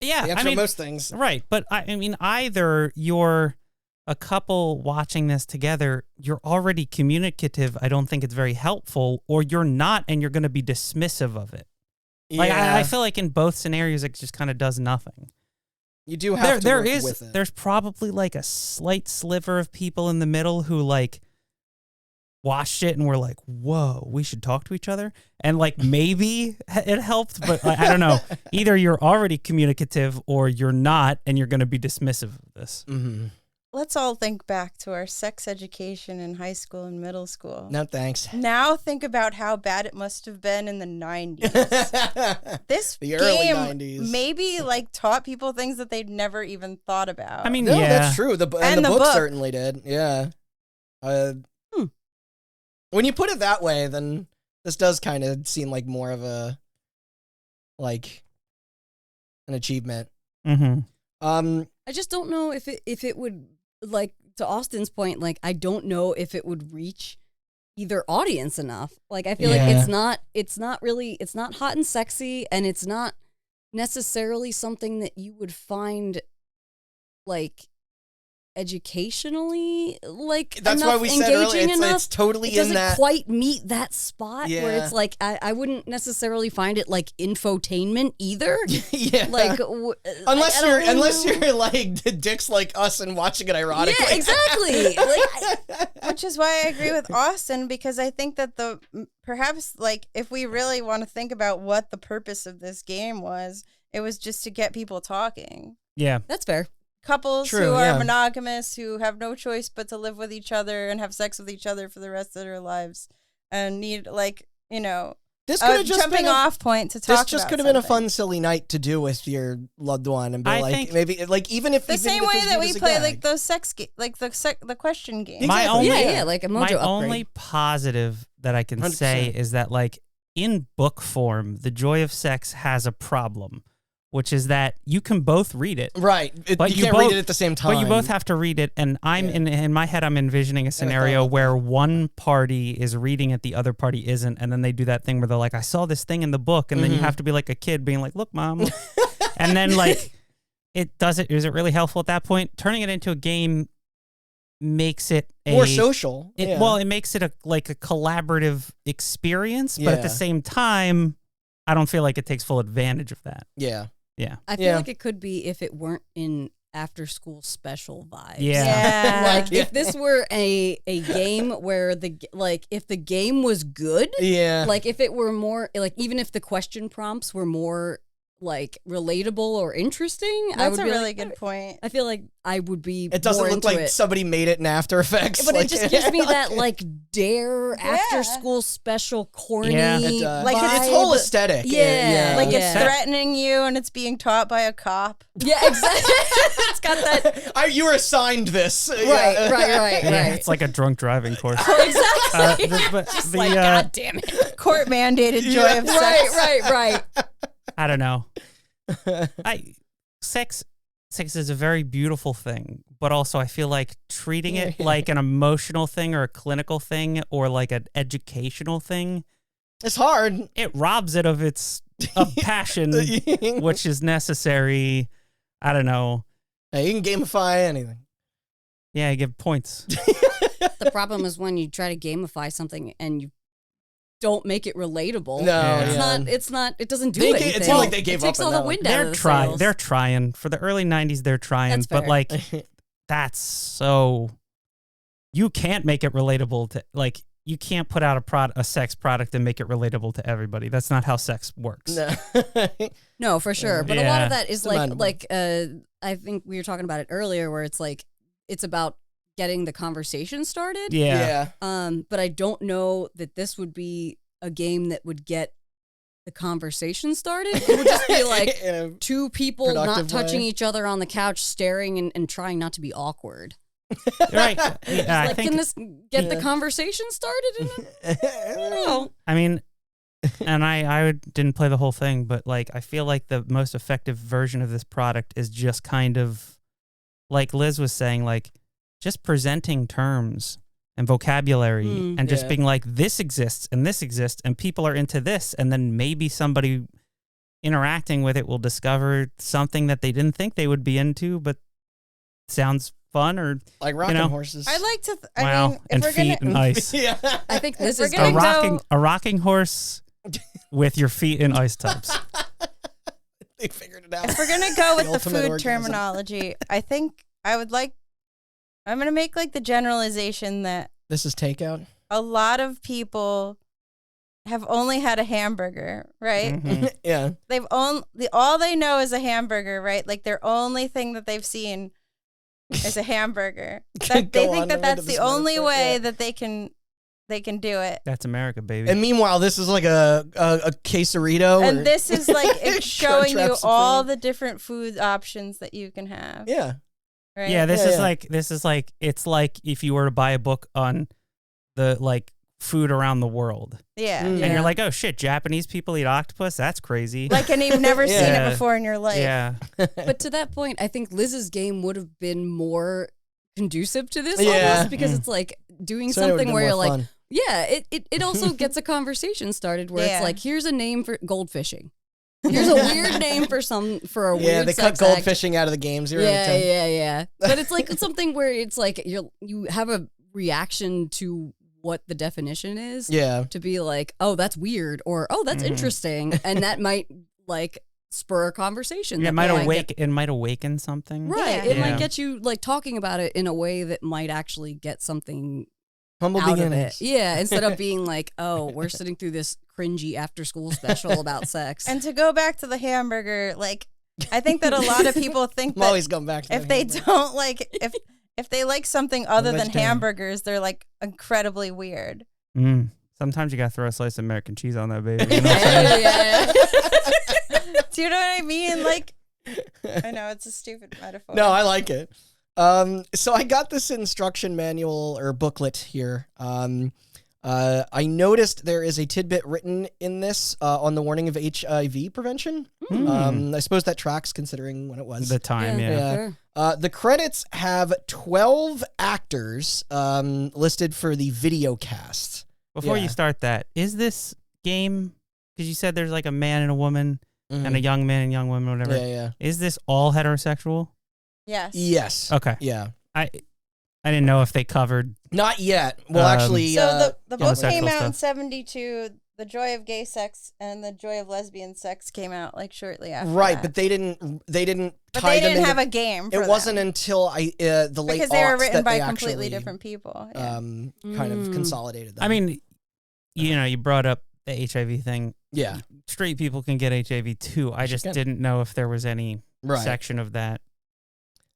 yeah, the answer I to mean, most things. right. But I mean, either you're a couple watching this together, you're already communicative. I don't think it's very helpful, or you're not, and you're going to be dismissive of it. Like I feel like in both scenarios, it just kind of does nothing. you do have to There work is, with it. there's probably like a slight sliver of people in the middle who like watched it and were like, "Whoa, we should talk to each other," and like maybe it helped, but I don't know. Either you're already communicative or you're not, and you're going to be dismissive of this. Mm-hmm. Let's all think back to our sex education in high school and middle school. No thanks. Now think about how bad it must have been in the 90s. This The early game 90s. maybe like taught people things that they'd never even thought about. I mean, No, yeah, that's true. And And the the book book. certainly did. Yeah. When you put it that way, then this does kind of seem like more of a like an achievement. Mm-hmm. I just don't know if it would, like, to Austin's point, like, I don't know if it would reach either audience enough. Like, I feel like Yeah. it's not hot and sexy, and it's not necessarily something that you would find like educationally, like, That's enough why we said earlier, engaging enough. it's totally It in doesn't that. quite meet that spot where Yeah. it's like, I wouldn't necessarily find it like infotainment either. Yeah. Like, unless I don't you're know. like dicks like us and watching it ironically. Yeah, exactly. Like, Which is why I agree with Austin, because I think that perhaps like if we really want to think about what the purpose of this game was, it was just to get people talking. Yeah. that's fair. Couples True, who are yeah. monogamous, who have no choice but to live with each other and have sex with each other for the rest of their lives, and need This could a have just jumping been off point to talk. This just about could have been a something. fun, silly night to do with your loved one, and be I like, think- maybe like even if The even same if way it's that viewed we as a play gag. like those the question game. My Exactly, only- Yeah, like a mojo My upgrade. only positive that I can 100%. say is that, like, in book form, The Joy of Sex has a problem, which is that you can both read it. Right, But you you can't both- read it at the same time. But you both have to read it, and I'm Yeah. in my head, I'm envisioning a scenario about where one party is reading it, the other party isn't, and then they do that thing where they're like, I saw this thing in the book, and then you Mhm. have to be like a kid being like, look, Mom. And then, like, is it really helpful at that point? Turning it into a game makes it more social. It, Well, it makes it a collaborative experience, but at Yeah. the same time, I don't feel like it takes full advantage of that. yeah. Yeah. I feel Yeah. like it could be if it weren't in after school special vibes. Yeah. Like Yeah. if this were a game where if the game was good, Yeah. like if it were more like even if the question prompts were more like relatable or interesting, I That's would a be really like, good point. I feel like I would be. It doesn't more look into like it. somebody made it in After Effects. But like, it just gives me that like dare after school special corny Yeah. It does. Like, its whole vibe. aesthetic. Yeah. Like Yeah. it's threatening you and it's being taught by a cop. Yeah, exactly. It's got that. You were assigned this. Right, Yeah. right. It's like a drunk driving course. Exactly. But Just the, like, God damn it. Court mandated joy of sex. Right. I don't know. Sex is a very beautiful thing, but also I feel like treating it like an emotional thing or a clinical thing or like an educational thing, It's hard. it robs it of its passion, which is necessary. I don't know. Hey, you can gamify anything. Yeah, I give points. The problem is when you try to gamify something and you don't make it relatable. No, Yeah. It's not. It doesn't do They anything. it seemed like they gave it takes up all on the that wind one. out They're of the trying. sails. They're trying for the early '90s. They're trying, That's but fair. like that's so you can't make it relatable to like you can't put out a sex product and make it relatable to everybody. That's not how sex works. No. No, for sure. But a lot Yeah. of that is Demandable. I think we were talking about it earlier, where it's like it's about getting the conversation started. Yeah. But I don't know that this would be a game that would get the conversation started. It would just be like In a two people not productive touching way. each other on the couch, staring and trying not to be awkward. Right. Yeah, I Like, think can this get the Yeah. conversation started? I don't know. I mean, and I didn't play the whole thing, but like I feel like the most effective version of this product is just kind of like Liz was saying, like just presenting terms and vocabulary and just Yeah. being like, this exists and people are into this, and then maybe somebody interacting with it will discover something that they didn't think they would be into, but sounds fun or Like rocking know. horses. I like to. wow, mean, if and we're feet gonna, and ice. Yeah. I think this We're is gonna going go- A rocking horse with your feet in ice tubs. They figured it out. if we're gonna go with the ultimate food orgasm. terminology, I think I would like. I'm gonna make like the generalization that This is takeout. a lot of people have only had a hamburger, right? Mhm. Yeah. They've all they know is a hamburger, right? Like their only thing that they've seen is a hamburger. That Go they on think that into that's this the only metaphor, way yeah. that they can do it. That's America, baby. And meanwhile, this is like a quesarito. And or- this is like it's showing Crunchwrap you all Supreme. the different food options that you can have. Yeah. Right? yeah, this Yeah, is yeah. like it's like if you were to buy a book on the like food around the world, Yeah. Mm. and Yeah. you're like, oh shit, Japanese people eat octopus? That's crazy. Like, and you've never seen Yeah. it before in your life. yeah, But to that point, I think Liz's game would have been more conducive to this Yeah. almost because Mm. it's like doing So it would've something been where more you're like, fun. yeah, it also gets a conversation started where Yeah. it's like, here's a name for goldfishing. Here's a weird name for a Yeah, weird they cut sex act. goldfishing out of the game. 0 out of Yeah, 10. yeah. But it's like something where it's like you have a reaction to what the definition is. Yeah. To be like, oh, that's weird, or oh, that's interesting, and that might like spur a conversation. Yeah, it might awaken something. Right. Yeah. It might get you like talking about it in a way that might actually get something Humble out of beginnings. it. Yeah, instead of being like, oh, we're sitting through this cringy after school special about sex. And to go back to the hamburger, like I think that a lot of people think I'm that always going back to if that they hamburger. don't like if they like something other than vegetarian. hamburgers, they're like incredibly weird. Sometimes you gotta throw a slice of American cheese on that baby. You know what I'm saying? Yeah. Do you know what I mean? Like, I know it's a stupid metaphor. No, I like it. So I got this instruction manual or booklet here. I noticed there is a tidbit written in this on the warning of HIV prevention. I suppose that tracks considering when it was. The time, yeah. Sure. The credits have 12 actors listed for the video cast. Before Yeah. you start that, is this game, because you said there's like a man and a woman and a young man and young woman, whatever. Yeah. Is this all heterosexual? Yes. Yes. Okay. Yeah. I didn't know if they covered. Not yet. Well, actually, So the book homosexual came out in stuff. 72. The Joy of Gay Sex and The Joy of Lesbian Sex came out like shortly after. right, that. but they didn't. But tie they them didn't into- have a game. For It wasn't them. until the late because they were aughts written that by they completely actually, different people. Yeah. kind of consolidated them. I mean, you brought up the HIV thing. yeah, Straight people can get HIV too. I just can. didn't know if there was any right. section of that.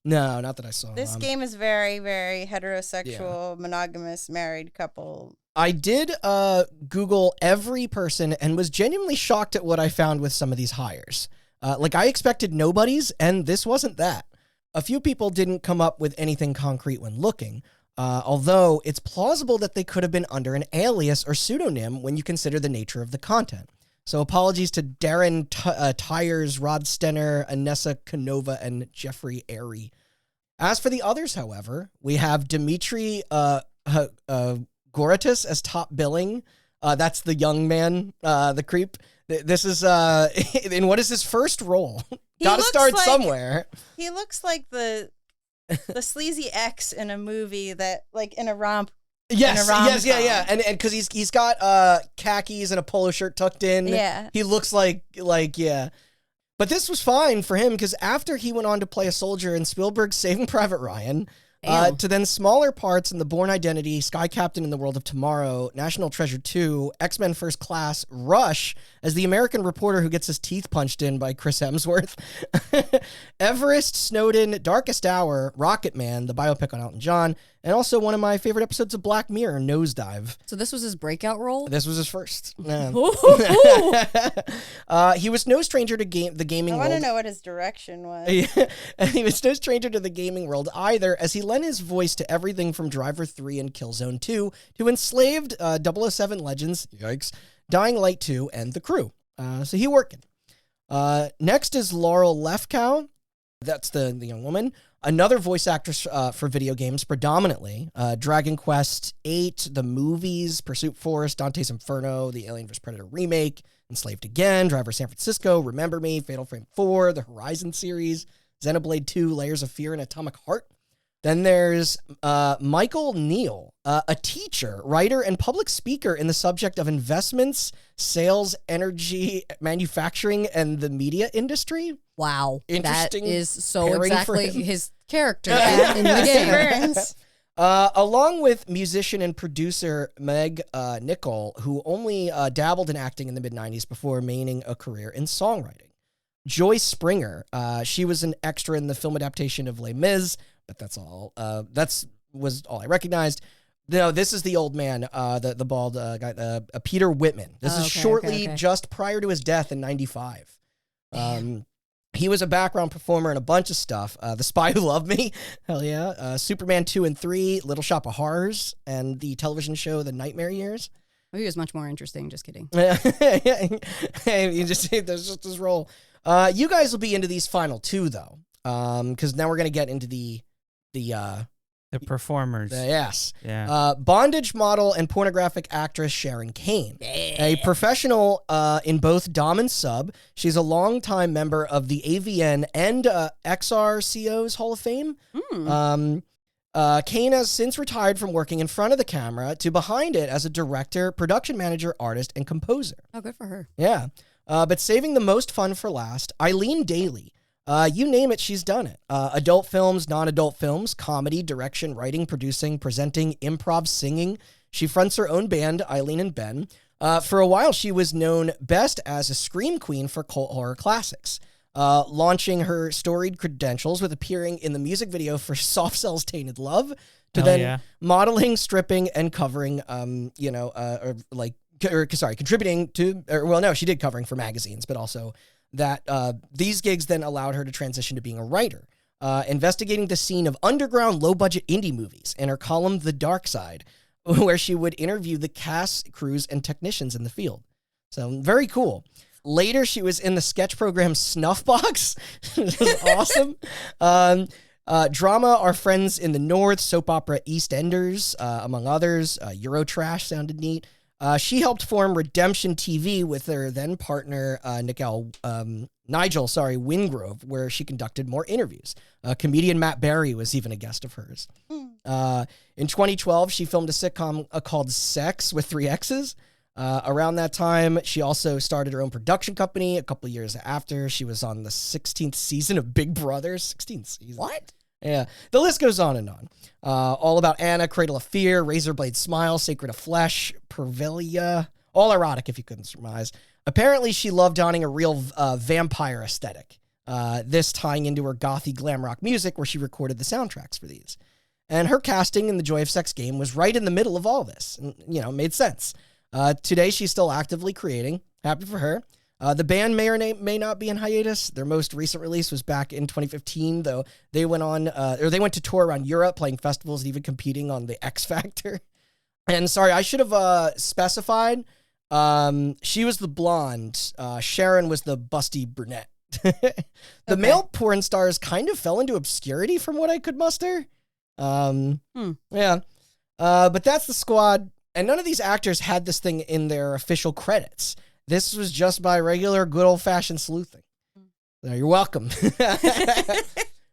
No, not that I saw. This game is very, very heterosexual, monogamous, married couple. I did Google every person and was genuinely shocked at what I found with some of these hires. Like I expected nobodies, and this wasn't that. A few people didn't come up with anything concrete when looking, although it's plausible that they could have been under an alias or pseudonym when you consider the nature of the content. So apologies to Darren Tyers, Rod Stenner, Anessa Canova, and Jeffrey Airy. As for the others, however, we have Dimitri Goritis as top billing. That's the young man, the creep. This is, and what is his first role? Gotta start somewhere. He looks like the sleazy ex in a movie that, like, in a romp. Yes, in a rom-com. yeah. And because he's got khakis and a polo shirt tucked in. Yeah. He looks like yeah. But this was fine for him because after he went on to play a soldier in Spielberg's Saving Private Ryan, to then smaller parts in The Bourne Identity, Sky Captain in the World of Tomorrow, National Treasure 2, X-Men First Class, Rush, as the American reporter who gets his teeth punched in by Chris Hemsworth, Everest, Snowden, Darkest Hour, Rocket Man, the biopic on Elton John, and also one of my favorite episodes of Black Mirror, Nosedive. So this was his breakout role? This was his first. Yeah. Ooh. He was no stranger to the gaming I world. want to know what his direction was. He was no stranger to the gaming world either, as he lent his voice to everything from Driver 3 and Killzone 2 to Enslaved, 007 Legends, yikes, Dying Light 2, and The Crew. So he working. Next is Laurel Lefkow. That's the young woman. Another voice actress for video games, predominantly. Dragon Quest 8, the movies, Pursuit Force, Dante's Inferno, the Alien vs. Predator remake, Enslaved Again, Driver San Francisco, Remember Me, Fatal Frame 4, the Horizon series, Xenoblade 2, Layers of Fear, and Atomic Heart. Then there's Michael Neal, a teacher, writer, and public speaker in the subject of investments, sales, energy, manufacturing, and the media industry. Wow. Interesting That is so pairing for exactly him. his character in the Steve game. Burns. Along with musician and producer Meg Nicol, who only dabbled in acting in the mid-90s before maining a career in songwriting. Joyce Springer, she was an extra in the film adaptation of Les Mis, but that's all. Was all I recognized. No, this is the old man, the bald guy, Peter Whitman. This is shortly just prior to his death in 95. He was a background performer in a bunch of stuff. The Spy Who Loved Me, hell yeah. Superman 2 and 3, Little Shop of Horrors, and the television show The Nightmare Years. Oh, he was much more interesting. Just kidding. Hey, there's just this role. You guys will be into these final two though, because now we're gonna get into the The performers. Yes. Yeah. Bondage model and pornographic actress Sharon Kane. A professional in both Dom and Sub. She's a longtime member of the AVN and XRCO's Hall of Fame. Kane has since retired from working in front of the camera to behind it as a director, production manager, artist, and composer. Oh, good for her. Yeah. But saving the most fun for last, Eileen Daly. You name it, she's done it. Adult films, non-adult films, comedy, direction, writing, producing, presenting, improv, singing. She fronts her own band, Eileen and Ben. For a while, she was known best as a scream queen for cult horror classics, launching her storied credentials with appearing in the music video for Soft Cell's Tainted Love, to modeling, stripping, and covering, contributing to, she did covering for magazines, but also that these gigs then allowed her to transition to being a writer, investigating the scene of underground low-budget indie movies in her column The Dark Side, where she would interview the cast, crews, and technicians in the field. So very cool. Later, she was in the sketch program Snuffbox. This is awesome. Drama, Our Friends in the North, soap opera EastEnders, among others. Eurotrash sounded neat. She helped form Redemption TV with her then partner, Nigel Wingrove, where she conducted more interviews. Comedian Matt Berry was even a guest of hers. In 2012, she filmed a sitcom called Sex with 3 X's. Around that time, she also started her own production company. A couple of years after, she was on the 16th season of Big Brother. 16th season. What? Yeah, the list goes on and on. All About Anna, Cradle of Fear, Razorblade Smile, Sacred of Flesh, Pervilia, all erotic if you couldn't surmise. Apparently, she loved donning a real vampire aesthetic, this tying into her gothy glam rock music where she recorded the soundtracks for these. And her casting in The Joy of Sex game was right in the middle of all this, and, made sense. Today, she's still actively creating. Happy for her. The band may or may not be in hiatus. Their most recent release was back in 2015, though they went to tour around Europe, playing festivals and even competing on the X Factor. And sorry, I should have specified. She was the blonde. Sharon was the busty brunette. The male porn stars kind of fell into obscurity from what I could muster. Yeah. But that's the squad. And none of these actors had this thing in their official credits. This was just by regular good old-fashioned sleuthing. So you're welcome.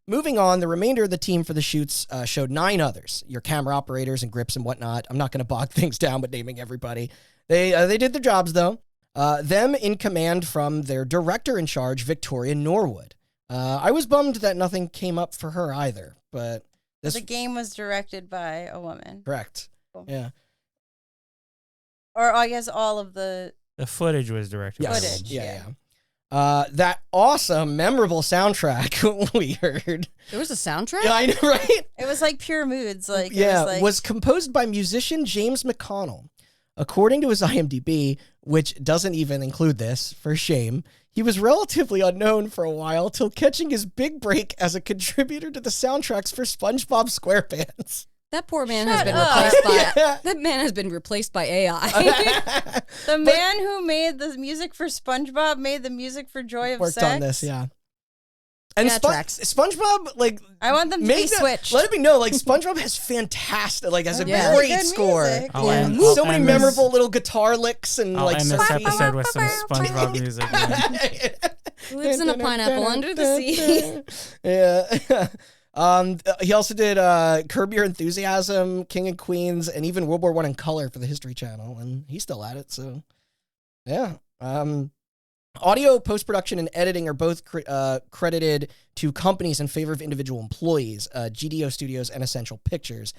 Moving on, the remainder of the team for the shoots showed 9 others. Your camera operators and grips and whatnot. I'm not going to bog things down with naming everybody. They did their jobs, though. Them in command from their director in charge, Victoria Norwood. I was bummed that nothing came up for her either, but... The game was directed by a woman. Correct. Cool. Yeah. Or I guess all of the footage was directed. Yes. Footage. Yeah. That awesome, memorable soundtrack we heard. There was a soundtrack? Yeah, I know, right? It was like pure moods. Was composed by musician James McConnell. According to his IMDb, which doesn't even include this, for shame, he was relatively unknown for a while till catching his big break as a contributor to the soundtracks for SpongeBob SquarePants. That poor man has been replaced by that man has been replaced by AI. The man who made the music for SpongeBob made the music for Joy of Sex. Worked on this, yeah. And SpongeBob, like, I want them to be switched. Let it be known, like, SpongeBob has fantastic, like, has a great good score. Music. So many memorable little guitar licks and I'll like. end this episode with some SpongeBob music. Who lives in a pineapple under the sea? Yeah. He also did Curb Your Enthusiasm, King and Queens, and even World War I in color for the History Channel, and he's still at it. So, yeah. Audio, post-production, and editing are both credited to companies in favor of individual employees, GDO Studios and Essential Pictures.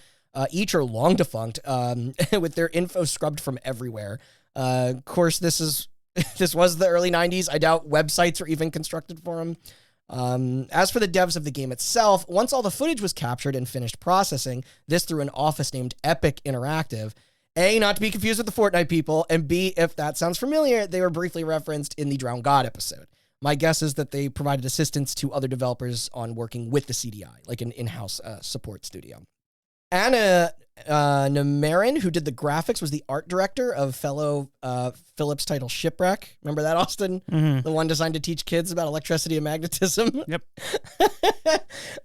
Each are long defunct, with their info scrubbed from everywhere. Of course, this was the early 90s. I doubt websites were even constructed for them. As for the devs of the game itself, once all the footage was captured and finished processing, this through an office named Epic Interactive. A, not to be confused with the Fortnite people, and B, if that sounds familiar, they were briefly referenced in the Drowned God episode. My guess is that they provided assistance to other developers on working with the CDI, like an in-house support studio. Anna Namarin, who did the graphics, was the art director of fellow Phillips title Shipwreck. Remember that, Austin? Mm-hmm. The one designed to teach kids about electricity and magnetism? Yep.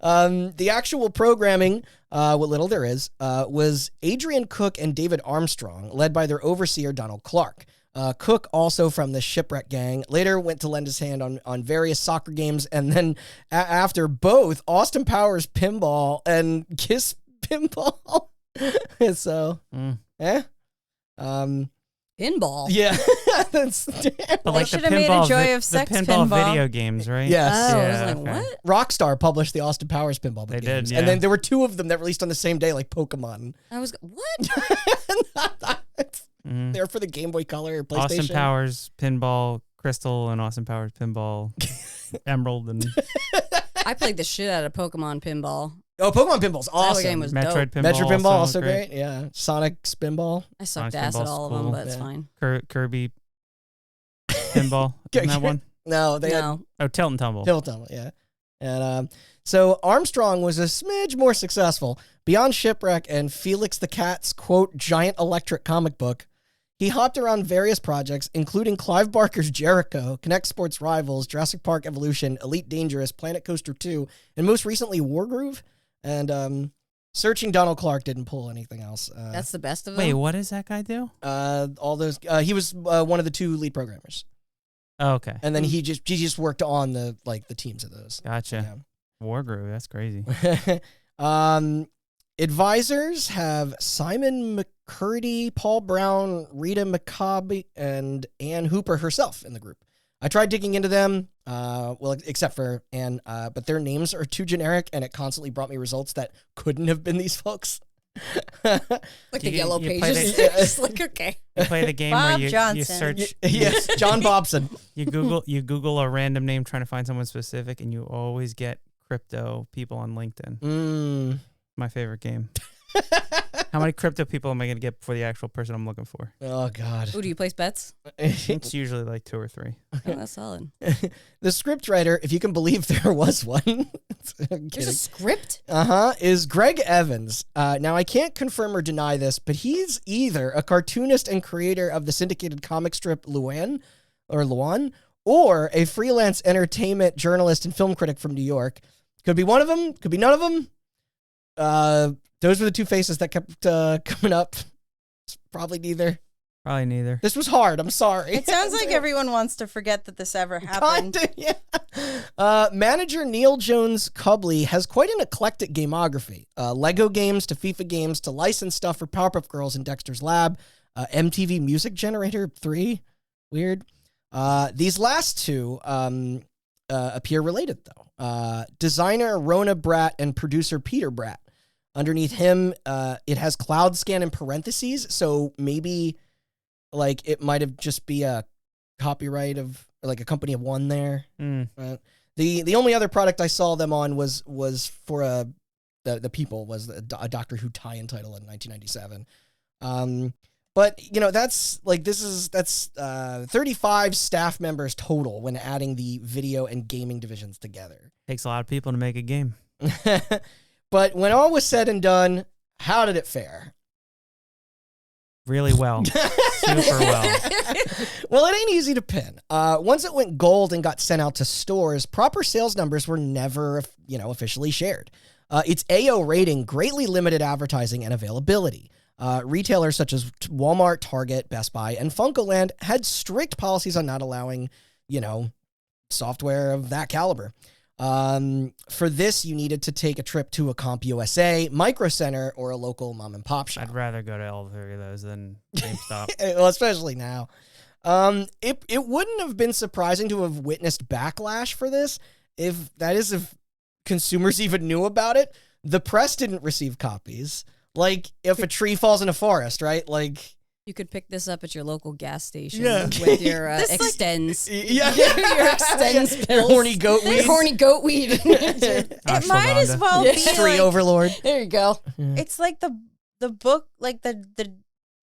The actual programming what little there is, was Adrian Cook and David Armstrong, led by their overseer, Donald Clark. Cook, also from the Shipwreck gang, later went to lend his hand on various soccer games, and then after both Austin Powers Pinball and Kiss Pinball. So, Pinball. yeah. That's But like the should have made a pinball, Joy of Sex the pinball pinball. video games, right? Yes. Oh, I Yeah, was like, okay. what? Rockstar published the Austin Powers Pinball They games. did, And yeah. then there were two of them that released on the same day, like Pokemon. I was what? Mhm. They're for the Game Boy Color or PlayStation. Austin Powers Pinball Crystal and Austin Powers Pinball Emerald and I played the shit out of Pokemon Pinball. Oh, Pokemon Pinball's That awesome. game was Metroid dope. Pinball. Metro Pinball, also was great. Yeah. Sonic Spinball. I sucked Sonic ass at Pinball's all of them, cool. but it's Yeah. fine. Kirby Pinball. Isn't that one? No, they had No. Oh, Tilt and Tumble. Tiltum, yeah. And so Armstrong was a smidge more successful. Beyond Shipwreck and Felix the Cat's, quote, giant electric comic book, he hopped around various projects, including Clive Barker's Jericho, Connect Sports Rivals, Jurassic Park Evolution, Elite Dangerous, Planet Coaster 2, and most recently Wargroove. And Searching Donald Clark didn't pull anything else. That's the best of them. Wait, what does that guy do? All those. He was one of the two lead programmers, Oh, okay. and then he just worked on the teams of those. Gotcha. Wargroove. That's crazy. Yeah. Advisors have Simon McCurdy, Paul Brown, Rita McCabe, and Ann Hooper herself in the group. I tried digging into them, well, except for Ann, but their names are too generic, and it constantly brought me results that couldn't have been these folks. Like the You- yellow you play pages. the- It's like, okay. You play the game Bob where you Johnson. search. Yes, John Bobson. You Google a random name trying to find someone specific, and you always get crypto people on LinkedIn. My favorite game. How many crypto people am I going to get before the actual person I'm looking for? Oh, God. Oh, do you place bets? It's usually like 2 or 3. Oh, that's solid. The scriptwriter, if you can believe there was one, I'm There's a kidding. script? Is Greg Evans. Now, I can't confirm or deny this, but he's either a cartoonist and creator of the syndicated comic strip Luan, or a freelance entertainment journalist and film critic from New York. Could be one of them, could be none of them. Those were the two faces that kept coming up. It's probably neither. Probably neither. This was hard. I'm sorry. It sounds like everyone wants to forget that this ever happened. Kinda, yeah. Manager Neil Jones Cubley has quite an eclectic gamography. Lego games to FIFA games to licensed stuff for Powerpuff Girls and Dexter's Lab. MTV Music Generator 3. Weird. These last two appear related, though. Designer Rona Bratt and producer Peter Bratt. Underneath him, it has Cloud Scan in parentheses, so maybe like it might have just be a copyright of like a company of one there. The only other product I saw them on was for the People was a Doctor Who tie-in title in 1997. But you know that's 35 staff members total when adding the video and gaming divisions together. Takes a lot of people to make a game. But when all was said and done, how did it fare? Really well. Super well. Well, it ain't easy to pin. Once it went gold and got sent out to stores, proper sales numbers were never, officially shared. Its AO rating greatly limited advertising and availability. Retailers such as Walmart, Target, Best Buy, and Funkoland had strict policies on not allowing, software of that caliber. For this, you needed to take a trip to a Comp USA, Micro Center, or a local mom and pop shop. I'd rather go to all 3 of those than GameStop. Well, especially now. It wouldn't have been surprising to have witnessed backlash for this if consumers even knew about it. The press didn't receive copies. Like, if a tree falls in a forest, right? Like... You could pick this up at your local gas station Yeah. with your This, like- Extends. Yeah. Your Extends Your pills. horny goat weed. Your horny goat weed. It might as Ashwagandha. well Yeah. be Tree like, overlord. There you go. it's like the book, like the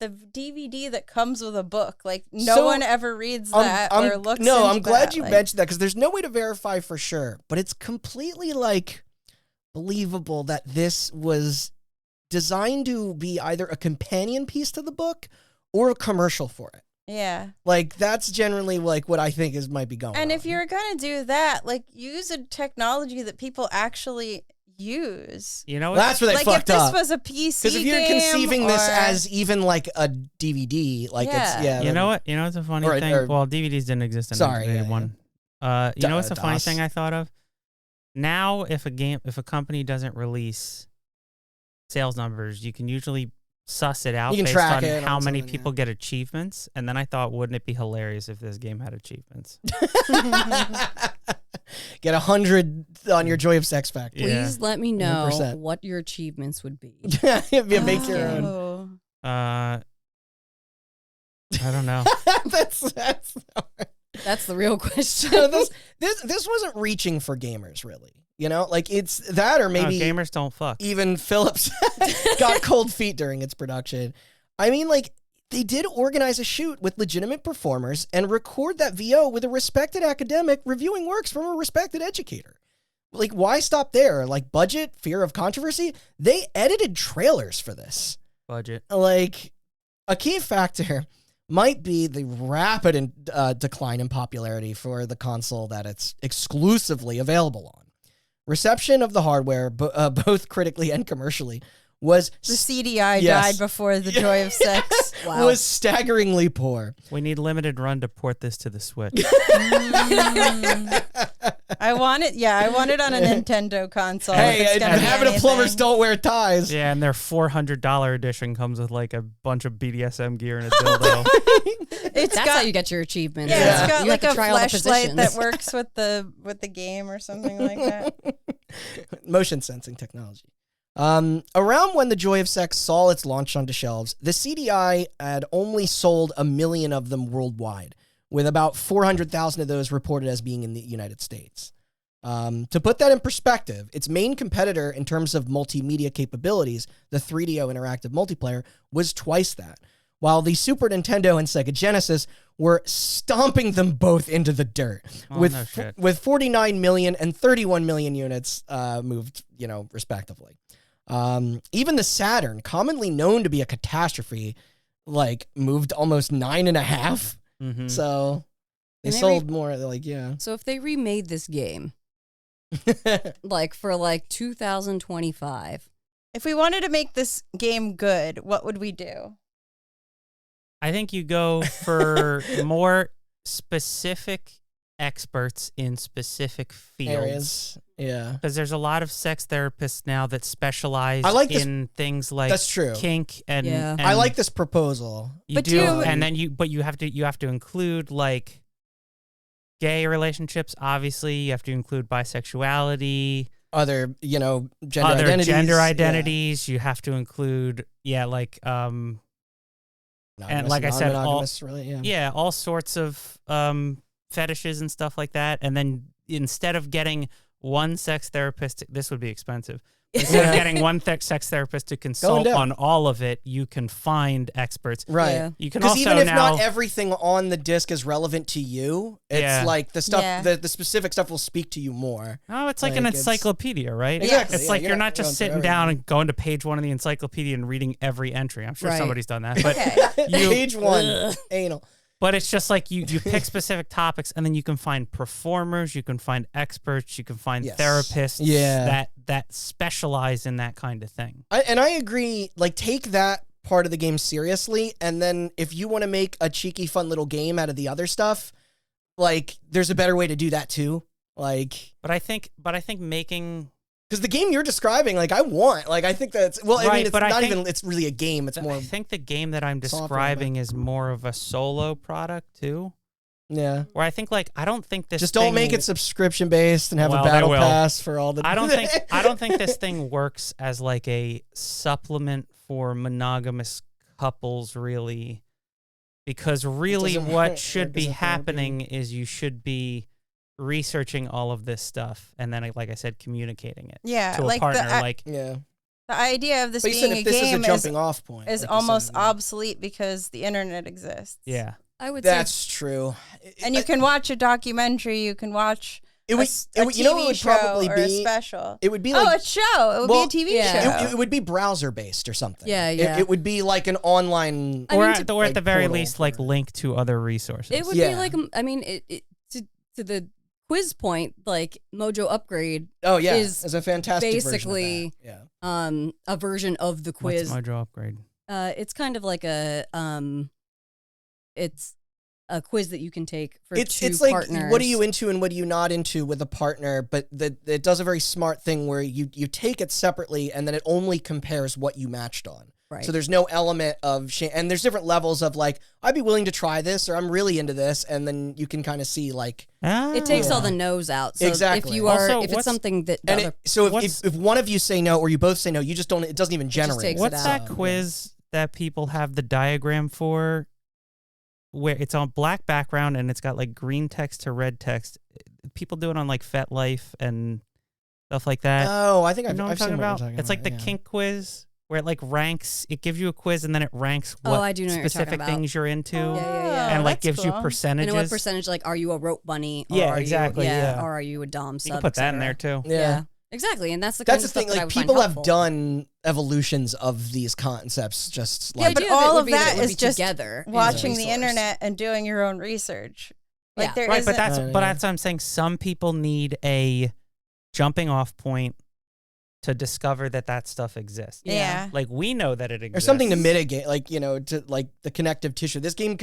DVD that comes with a book. Like no So, one ever reads that or looks. No, into I'm glad that. you Like, mentioned that because there's no way to verify for sure, but it's completely like believable that this was designed to be either a companion piece to the book or a commercial for it. Yeah. Like that's generally like what I think might be going on. And if you're gonna do that, like use a technology that people actually use? You know, That's where they Like if fucked this up. was a PC Because if you're game conceiving this or- as even like a DVD, like it's Yeah. you know what? You know what's a funny Or- thing? or- Well, DVDs didn't exist in Sorry, 1981. You know what's a funny DOS. thing I thought of? Now, if a company doesn't release sales numbers, you can usually suss it out You can based track on it how on many something, people get achievements. And then I thought, wouldn't it be hilarious if this game had achievements? Get 100 on your Joy of Sex factor. Please let me know 100%. what your achievements would be. Make your own. Oh. I don't know. that's That's the real question. so this wasn't reaching for gamers really. You know, like it's that or maybe No, gamers don't fuck. even Philips got cold feet during its production. I mean, like, they did organize a shoot with legitimate performers and record that VO with a respected academic reviewing works from a respected educator. Like, why stop there? Like, budget, fear of controversy? They edited trailers for this. Budget. Like, a key factor might be the rapid decline in popularity for the console that it's exclusively available on. Reception of the hardware, both critically and commercially, was The CDI Yes. died before the joy of sex. Wow. was staggeringly poor. We need limited run to port this to the Switch. I want it. Yeah, I want it on a Nintendo console. Hey, if it's gonna be having a plumbers anything. don't wear ties. Yeah, and their $400 edition comes with like a bunch of BDSM gear and a dildo. It's That's got, how you get your achievements. yeah, Yeah. it's got You like have a to try all the flashlight that positions. works with the game or something like that. Motion sensing technology. Around when the Joy of Sex saw its launch onto shelves, the CDI had only sold 1 million of them worldwide, with about 400,000 of those reported as being in the United States. To put that in perspective, its main competitor in terms of multimedia capabilities, the 3DO interactive multiplayer, was twice that, while the Super Nintendo and Sega Genesis were stomping them both into the dirt, Oh, with no shit. with 49 million and 31 million units moved, respectively. Even the Saturn, commonly known to be a catastrophe, like moved almost 9.5. Mm-hmm. So they And they sold more. Like, yeah. So if they remade this game, like for like 2025, If we wanted to make this game good, what would we do? I think you go for more specific experts in specific fields. Areas. Yeah. Because there's a lot of sex therapists now that specialize I like this- in things like That's true. kink and, Yeah. and I like this proposal. you But do, you- and then you have to include like gay relationships. Obviously, you have to include bisexuality, Other, gender other identities. gender Yeah. identities. You have to include, like and Monogamous like I said, all non-monogamous, really, yeah. yeah, all sorts of fetishes and stuff like that. And then instead of getting one sex therapist, this would be expensive. Instead of getting one sex therapist to consult depth. on all of it, you can find experts. Right. Yeah. You can Because also even if now not everything on the disc is relevant to you, it's Yeah. like the stuff, Yeah. the specific stuff will speak to you more. oh, it's like an like, it's- encyclopedia, right? Exactly, It's yeah, like you're you're not not just going through sitting down everything. and going to page 1 of the encyclopedia and reading every entry. I'm sure Right. somebody's done that, but Okay. Page 1, anal. but it's just like you pick specific topics, and then you can find performers, you can find experts, you can find Yes. therapists Yeah. that specialize in that kind of thing. I agree, like, take that part of the game seriously, and then if you want to make a cheeky, fun little game out of the other stuff, like, there's a better way to do that too. Like, But I think making because the game you're describing, like, I think that's, well, I Right, mean, it's but I not think- even, it's really a game. It's more, I think the game that I'm software, describing is more of a solo product too. yeah. Where I think I don't think this Just don't thing- make it subscription based and have Well, a they battle will. pass for all the. I don't think this thing works as like a supplement for monogamous couples really, because really doesn't what work should be as a therapy. happening is you should be researching all of this stuff and then like I said communicating it Yeah, to a like partner the, like Yeah. the idea of this But you said being a if this is a game jumping off point, is like you almost said, obsolete because the internet exists. yeah. I would say That's true. And you can watch a documentary, you can watch It would. a It would, you know, what TV it would show probably or a be. special. It would be Oh, like a show. It would well, be a TV yeah. show. it would be browser based or something. Yeah, It- yeah. It, would be like an online. I or mean, at, or at like the very portal least like or- link to other resources. it would Yeah. be like, I mean, to the quiz point, like Mojo Upgrade Oh yeah, is it's a fantastic basically version of that. a version of the quiz. What's Mojo Upgrade? It's kind of like it's a quiz that you can take for two It's like partners. what are you into and what are you not into with a partner, but it does a very smart thing where you take it separately and then it only compares what you matched on. Right. So there's no element of shame, and there's different levels of like, I'd be willing to try this, or I'm really into this, and then you can kind of see like It takes all the no's out. So Exactly. if you are, Also, if it's something that the and other, so if one of you say no or you both say no, you just don't. It doesn't even generate. takes it What's out. that quiz that people have the diagram for, where it's on black background and it's got like green text to red text? People do it on like FetLife and stuff like that. Oh, I think You know what I'm I've seen talking what you're about? talking It's like the yeah. kink quiz where it like ranks. It gives you a quiz and then it ranks what I do know what you're talking specific about. things you're into, yeah. and like that's gives you cool. and percentages. what percentage, like, are you a rope bunny? Or Yeah, are exactly, You, yeah. Or are you a dom You sub? can put that in etc.? there too. Yeah. Exactly, and that's the kind That's of the stuff thing. that I Like would find people have helpful. done evolutions of these concepts. Just The like idea But all would of be that it would is be just together in watching a the resource. internet and doing your own research. Like Yeah. there Right, isn't- but that's Yeah. what I'm saying. Some people need a jumping off point to discover that stuff exists. yeah. Like we know that it or exists. something to mitigate, like to like the connective tissue. This game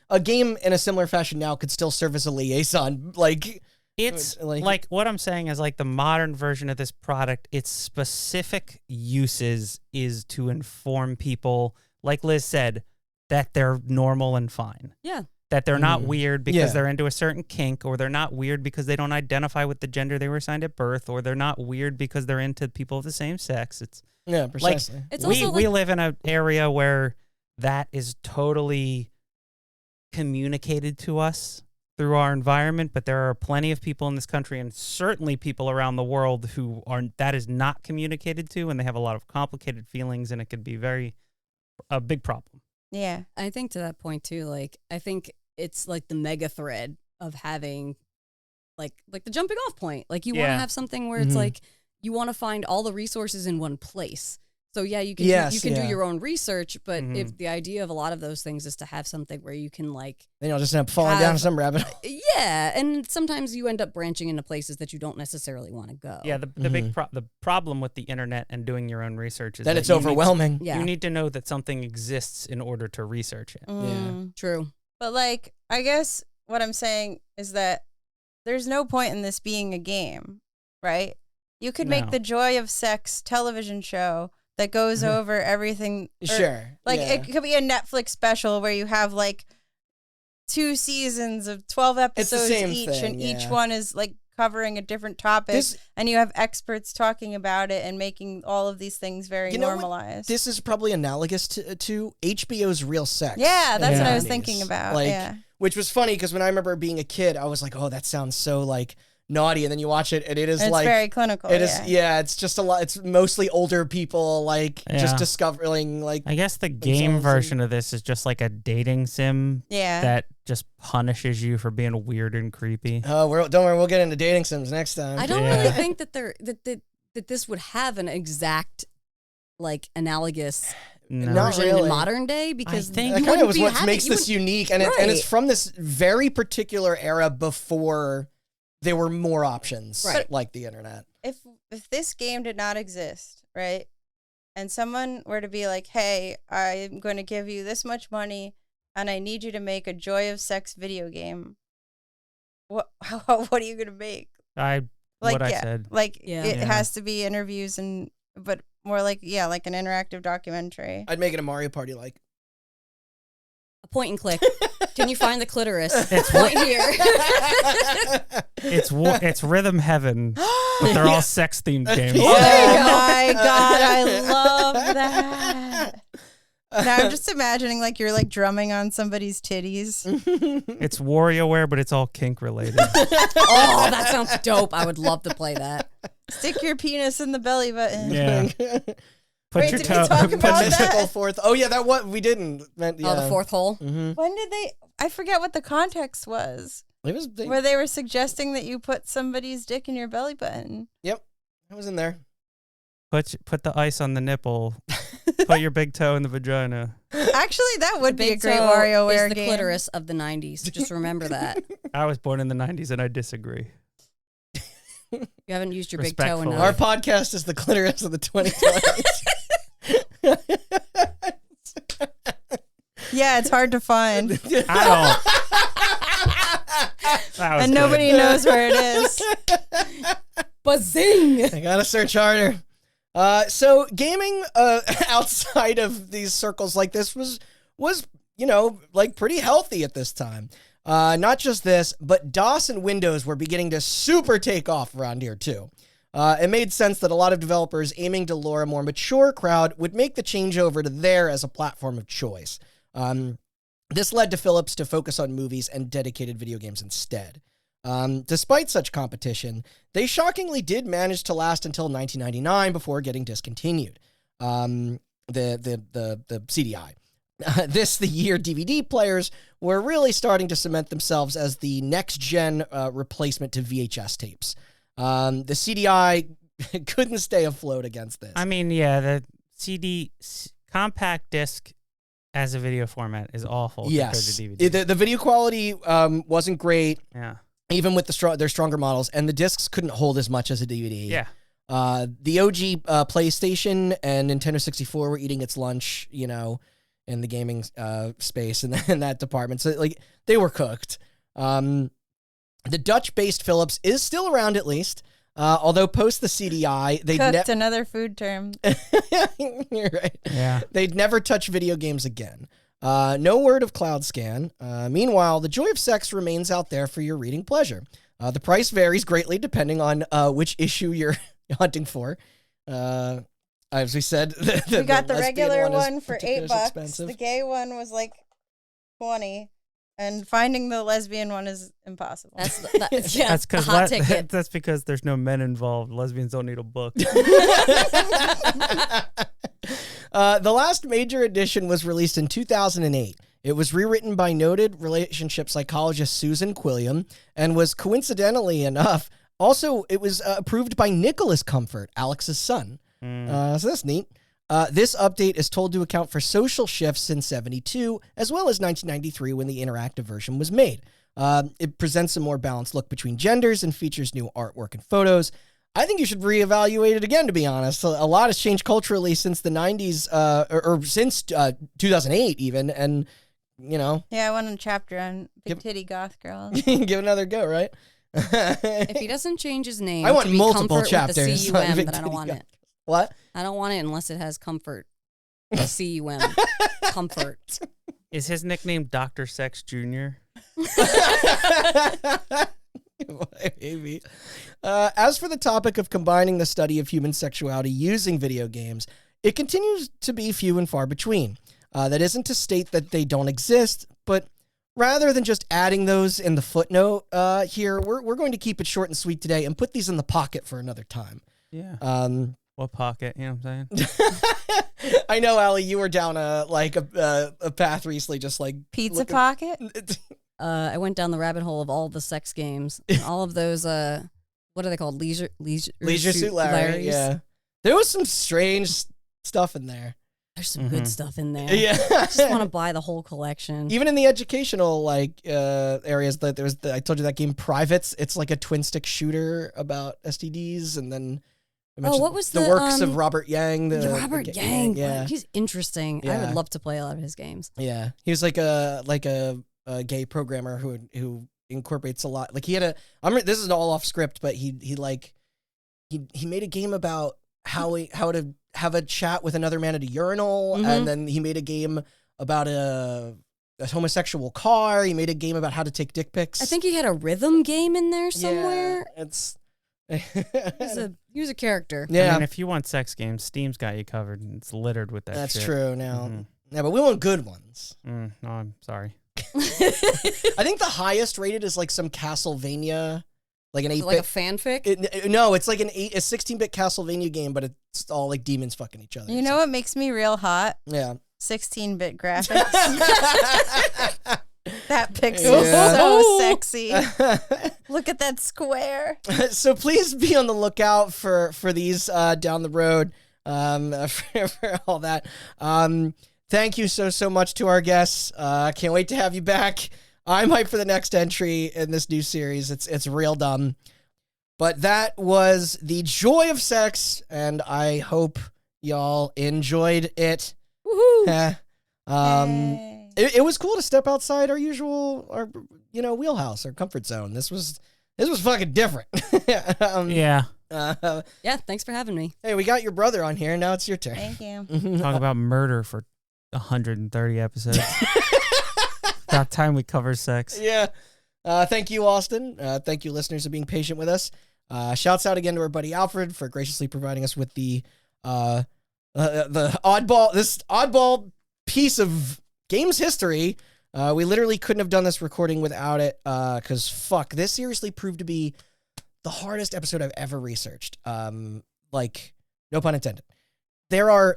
a game in a similar fashion now could still serve as a liaison. Like It's like- like what I'm saying is like the modern version of this product, its specific uses is to inform people, like Liz said, that they're normal and fine. Yeah. That they're not Mhm. weird because Yeah. they're into a certain kink, or they're not weird because they don't identify with the gender they were assigned at birth, or they're not weird because they're into people of the same sex. It's yeah, precisely. It's we also we like, live in an area where that is totally communicated to us through our environment, but there are plenty of people in this country and certainly people around the world who are that is not communicated to, and they have a lot of complicated feelings, and it could be a big problem. Yeah. I think to that point too, like I think it's like the mega thread of having like the jumping off point. Like you want to Yeah. have something where it's Mhm. like you want to find all the resources in one place. So yeah, you can Yes, you can yeah. do your own research, but Mhm. if the idea of a lot of those things is to have something where you can like Then you'll just end up falling down have- some rabbit hole. yeah, and sometimes you end up branching into places that you don't necessarily want to go. Yeah, the big the problem with the internet and doing your own research is Then that it's you need- overwhelming. Yeah. You need to know that something exists in order to research it. Mm. True. But like, I guess what I'm saying is that there's no point in this being a game, right? You could make No. the Joy of Sex television show that goes over everything. or- Sure. Like yeah. it could be a Netflix special where you have like 2 seasons of 12 It's the episodes same each, thing, and each yeah. one is like covering a different topic, This- and you have experts talking about it and making all of these things very You know what? normalized. This is probably analogous to HBO's Real Sex. Yeah, in that's the what I was 90s. thinking about. Like, Yeah. which was funny because when I remember being a kid, I was like, "Oh, that sounds so like naughty," and then you watch it, and it is And it's like very clinical. it is. yeah. Yeah, it's just a lot. It's mostly older people like just Yeah. discovering like. I guess the game themselves version of this is just like a dating sim Yeah. that just punishes you for being weird and creepy. Oh, don't worry, we'll get into dating sims next time. I don't Yeah. really think that that this would have an exact like analogous No. Not version really. in modern day because think- That you kind wouldn't of was be what having- makes you this wouldn't- unique, and and it's Right. from this very particular era before there were more options Right. like the internet. if this game did not exist, right? And someone were to be like, "Hey, I'm going to give you this much money and I need you to make a Joy of Sex video game." What are you going to make? I Like I yeah, said. like Yeah. it Yeah. has to be interviews but more like like an interactive documentary. I'd make it a Mario Party like. a point and click. Can you find the clitoris? It's Point here. It's rhythm heaven, but they're all sex themed games. Yeah. Oh, there you go. my god, I love that. Now I'm just imagining like you're like drumming on somebody's titties. It's WarioWare, but it's all kink related. Oh, that sounds dope. I would love to play that. Stick your penis in the belly button. Yeah. Put Wait, your did we toe. talk put about your- that? Mystical fourth. Oh yeah, that what we didn't. Oh, the fourth hole. Mm-hmm. When did I forget what the context was. It was. Where they were suggesting that you put somebody's dick in your belly button. Yep, I was in there. Put the ice on the nipple. Put your big toe in the vagina. Actually, that would be a Big great toe WarioWare is the game. clitoris of the 90s. Just remember that. I was born in the 90s and I disagree. You haven't used your big toe Respectfully. enough. Our podcast is the clitoris of the 2020s. Yeah, it's hard to find. I don't. That was And good. nobody knows where it is. Bazing! I gotta search harder. So gaming outside of these circles like this was like pretty healthy at this time. Not just this, but DOS and Windows were beginning to super take off around here too. It made sense that a lot of developers aiming to lure a more mature crowd would make the changeover to there as a platform of choice. This led to Philips to focus on movies and dedicated video games instead. Despite such competition, they shockingly did manage to last until 1999 before getting discontinued. The CDI. The year DVD players were really starting to cement themselves as the next-gen replacement to VHS tapes. The CDI couldn't stay afloat against this. I mean, yeah, the CD compact disc as a video format is awful Yes. compared to DVD. The video quality wasn't great, Yeah. even with their stronger models, and the discs couldn't hold as much as a DVD. Yeah. The OG PlayStation and Nintendo 64 were eating its lunch, in the gaming space in that department. So, they were cooked. The Dutch-based Philips is still around, at least. Although post the CDI, they Cooked, another food term. You're right. Yeah. They'd never touch video games again. No word of Cloud Scan. Meanwhile, the joy of sex remains out there for your reading pleasure. The price varies greatly depending on which issue you're hunting for. As we said, We got the lesbian regular is one for particularly $8. expensive. The gay one was like 20, and finding the lesbian one is impossible. That's That's the because hot ticket. that's because there's no men involved. Lesbians don't need a book. The last major edition was released in 2008. It was rewritten by noted relationship psychologist Susan Quilliam and was coincidentally enough, also it was approved by Nicholas Comfort, Alex's son. So that's neat. This update is told to account for social shifts since 72, as well as 1993 when the interactive version was made. It presents a more balanced look between genders and features new artwork and photos. I think you should reevaluate it again, to be honest. A lot has changed culturally since the 90s, or since 2008 even, and, Yeah, I went on a chapter on big titty goth girls. give it another go, right? If he doesn't change his name, I want to be multiple comfort chapters with the on CUM, Big then I don't Titty want Goth. it. What? I don't want it unless it has comfort. CUM. Comfort. Is his nickname Dr. Sex Jr.? Maybe. As for the topic of combining the study of human sexuality using video games, it continues to be few and far between. That isn't to state that they don't exist, but rather than just adding those in the footnote here, we're going to keep it short and sweet today and put these in the pocket for another time. Yeah. What pocket? You know what I'm saying? I know, Allie, you were down a path recently, just like Pizza pocket? I went down the rabbit hole of all the sex games. And all of those, what are they called? Leisure Suit Larry. Larrys. Yeah. There was some strange stuff in there. There's some good stuff in there. Yeah. I just want to buy the whole collection. Even in the educational areas, that there was I told you that game Privates. It's like a twin stick shooter about STDs, and then I mentioned what was the works of Robert Yang? Robert Yang. Yeah, He's interesting. I Yeah. would love to play a lot of his games. yeah. He was like a gay programmer who incorporates a lot. Like he had this is all off script, but he made a game about how to have a chat with another man at a urinal, and then he made a game about a homosexual car. He made a game about how to take dick pics. I think he had a rhythm game in there somewhere. Yeah, it's He was a character. yeah. I mean, if you want sex games, Steam's got you covered. It's littered with that That's shit. true. Now, Mhm. yeah, but we want good ones. No, I'm sorry. I think the highest rated is like some Castlevania, like an 8-bit. Like a fanfic? No, it's like a 16-bit Castlevania game, but it's all like demons fucking each other. You know what makes me real hot? Yeah. 16-bit graphics. That pixel's Yeah. so sexy. Look at that square. So please be on the lookout for these down the road, for all that. Thank you so much to our guests. Can't wait to have you back. I'm hyped for the next entry in this new series. It's real dumb. But that was the joy of sex, and I hope y'all enjoyed it. Woohoo! Yay. It was cool to step outside our wheelhouse, our comfort zone. This was fucking different. Yeah. Yeah, thanks for having me. Hey, we got your brother on here. Now it's your turn. Thank you. Talk about murder for 130 episodes. About time we cover sex. Yeah. Thank you, Austin. Thank you, listeners, for being patient with us. Shouts out again to our buddy Alfred for graciously providing us with the oddball piece of games history. We literally couldn't have done this recording without it, because fuck, this seriously proved to be the hardest episode I've ever researched. Like, no pun intended. There are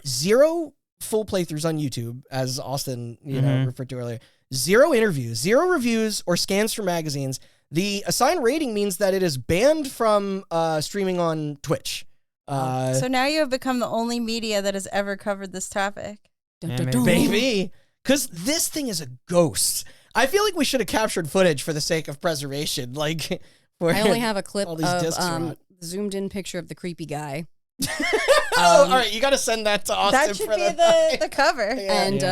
0 full playthroughs on YouTube, as Austin referred to earlier. 0 interviews, 0 reviews, or scans from magazines. The assigned rating means that it is banned from streaming on Twitch. So now you have become the only media that has ever covered this topic. Yeah, Baby, because this thing is a ghost. I feel like we should have captured footage for the sake of preservation. Like, I only have a clip all these discs of zoomed in picture of the creepy guy. all right, you got to send that to Austin. That should for be the cover. Yeah. And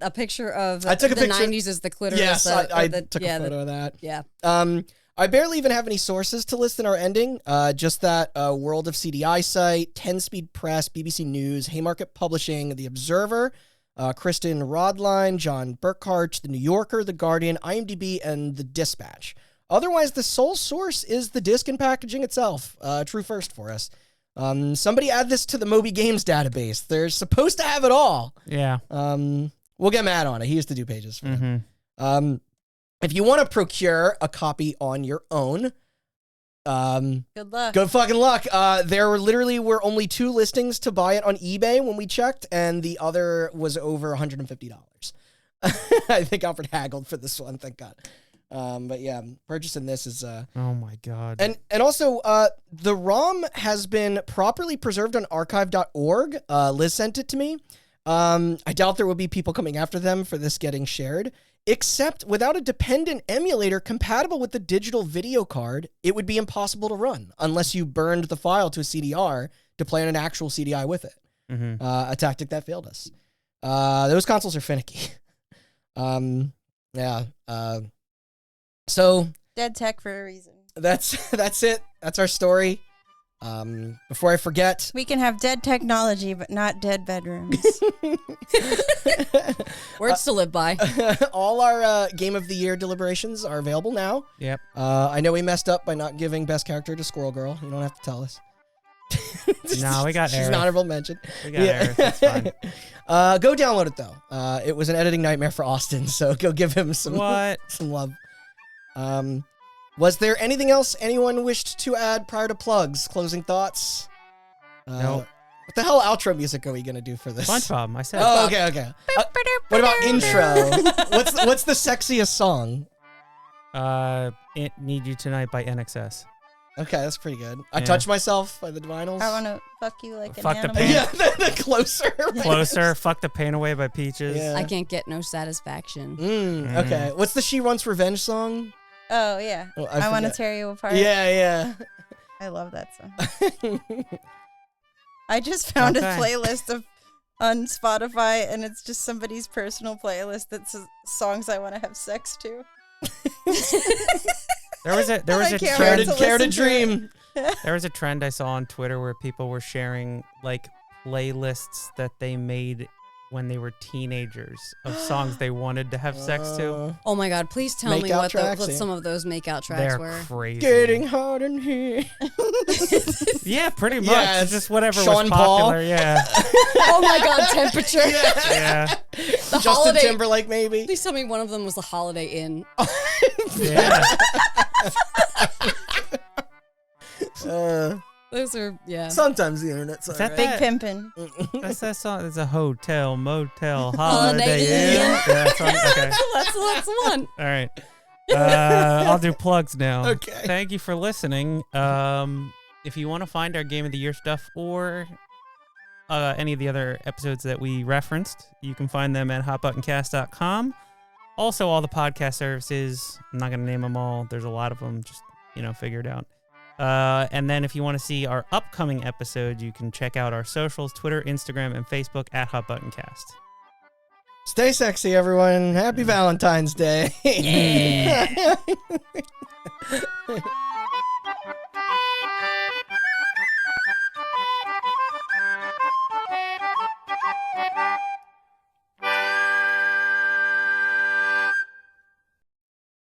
a picture of I took a the picture. 90s as the clitoris. Yes, I took a photo of that. Yeah. I barely even have any sources to list in our ending. Just that World of CDI site, 10-Speed Press, BBC News, Haymarket Publishing, The Observer, Kristen Rodline, John Burkhardt, The New Yorker, The Guardian, IMDb, and The Dispatch. Otherwise, the sole source is the disc and packaging itself. True first for us. Somebody add this to the Moby Games database. They're supposed to have it all. Yeah. We'll get Matt on it. He used to do pages for it. If you want to procure a copy on your own, Good luck. good fucking luck. There literally were only 2 listings to buy it on eBay when we checked, and the other was over $150. I think Alfred haggled for this one, thank God. But yeah, purchasing this is Oh my God. and also the ROM has been properly preserved on archive.org. Liz sent it to me. I doubt there will be people coming after them for this getting shared, except without a dependent emulator compatible with the digital video card, it would be impossible to run unless you burned the file to a CDR to play on an actual CDI with it. A tactic that failed us. Those consoles are finicky. Yeah. So Dead tech for a reason. that's it. That's our story. Before I forget, We can have dead technology, but not dead bedrooms. Words to live by. all our Game of the Year deliberations are available now. Yep. I know we messed up by not giving Best Character to Squirrel Girl. You don't have to tell us. No, we got She's Aerith. an honorable mention. We got Aerith. That's fine. Go download it though. It was an editing nightmare for Austin, so go give him some What? some love. Was there anything else anyone wished to add prior to plugs? Closing thoughts? Nope. What the hell outro music are we gonna do for this? SpongeBob. I said. Oh, okay. What about intro? What's the sexiest song? Need You Tonight by NXS. Okay, that's pretty good. I Yeah. Touch Myself by the Divinals. I want to fuck you like Fuck an the animal. pain. Yeah, the closer. Closer. Fuck the Pain Away by Peaches. Yeah. I can't get no satisfaction. Okay. What's the She Wants Revenge song? Oh, yeah. Oh, I want to forget. tear you apart. Yeah. I love that song. I just found Okay. a playlist on Spotify, and it's just somebody's personal playlist that's songs I want to have sex to. There was a I can't Care wait to to listen to it. dream. there was a trend I saw on Twitter where people were sharing like playlists that they made when they were teenagers of songs they wanted to have sex to. Oh my God, please tell me Makeout what tracks, yeah. some of those makeout tracks They're were. crazy. Getting hot in here. Yeah, pretty much. Yeah, It's just whatever Sean was Paul. popular. Yeah. Oh my God, temperature. Yeah. The Justin holiday. Timberlake, maybe. Please tell me one of them was the Holiday Inn. Yeah. Those are, yeah. Sometimes the internet's Is that alright. Big that? pimpin'. That's that song. It's a hotel, motel, Holiday holiday inn. Inn. Yeah, that's on, okay. that's the one. All right. I'll do plugs now. Okay. Thank you for listening. If you want to find our Game of the Year stuff or any of the other episodes that we referenced, you can find them at hotbuttoncast.com. Also, all the podcast services. I'm not going to name them all. There's a lot of them. Just figured out. And then if you want to see our upcoming episode, you can check out our socials, Twitter, Instagram, and Facebook at Hot Button Cast. Stay sexy, everyone. Happy Valentine's Day. Yeah.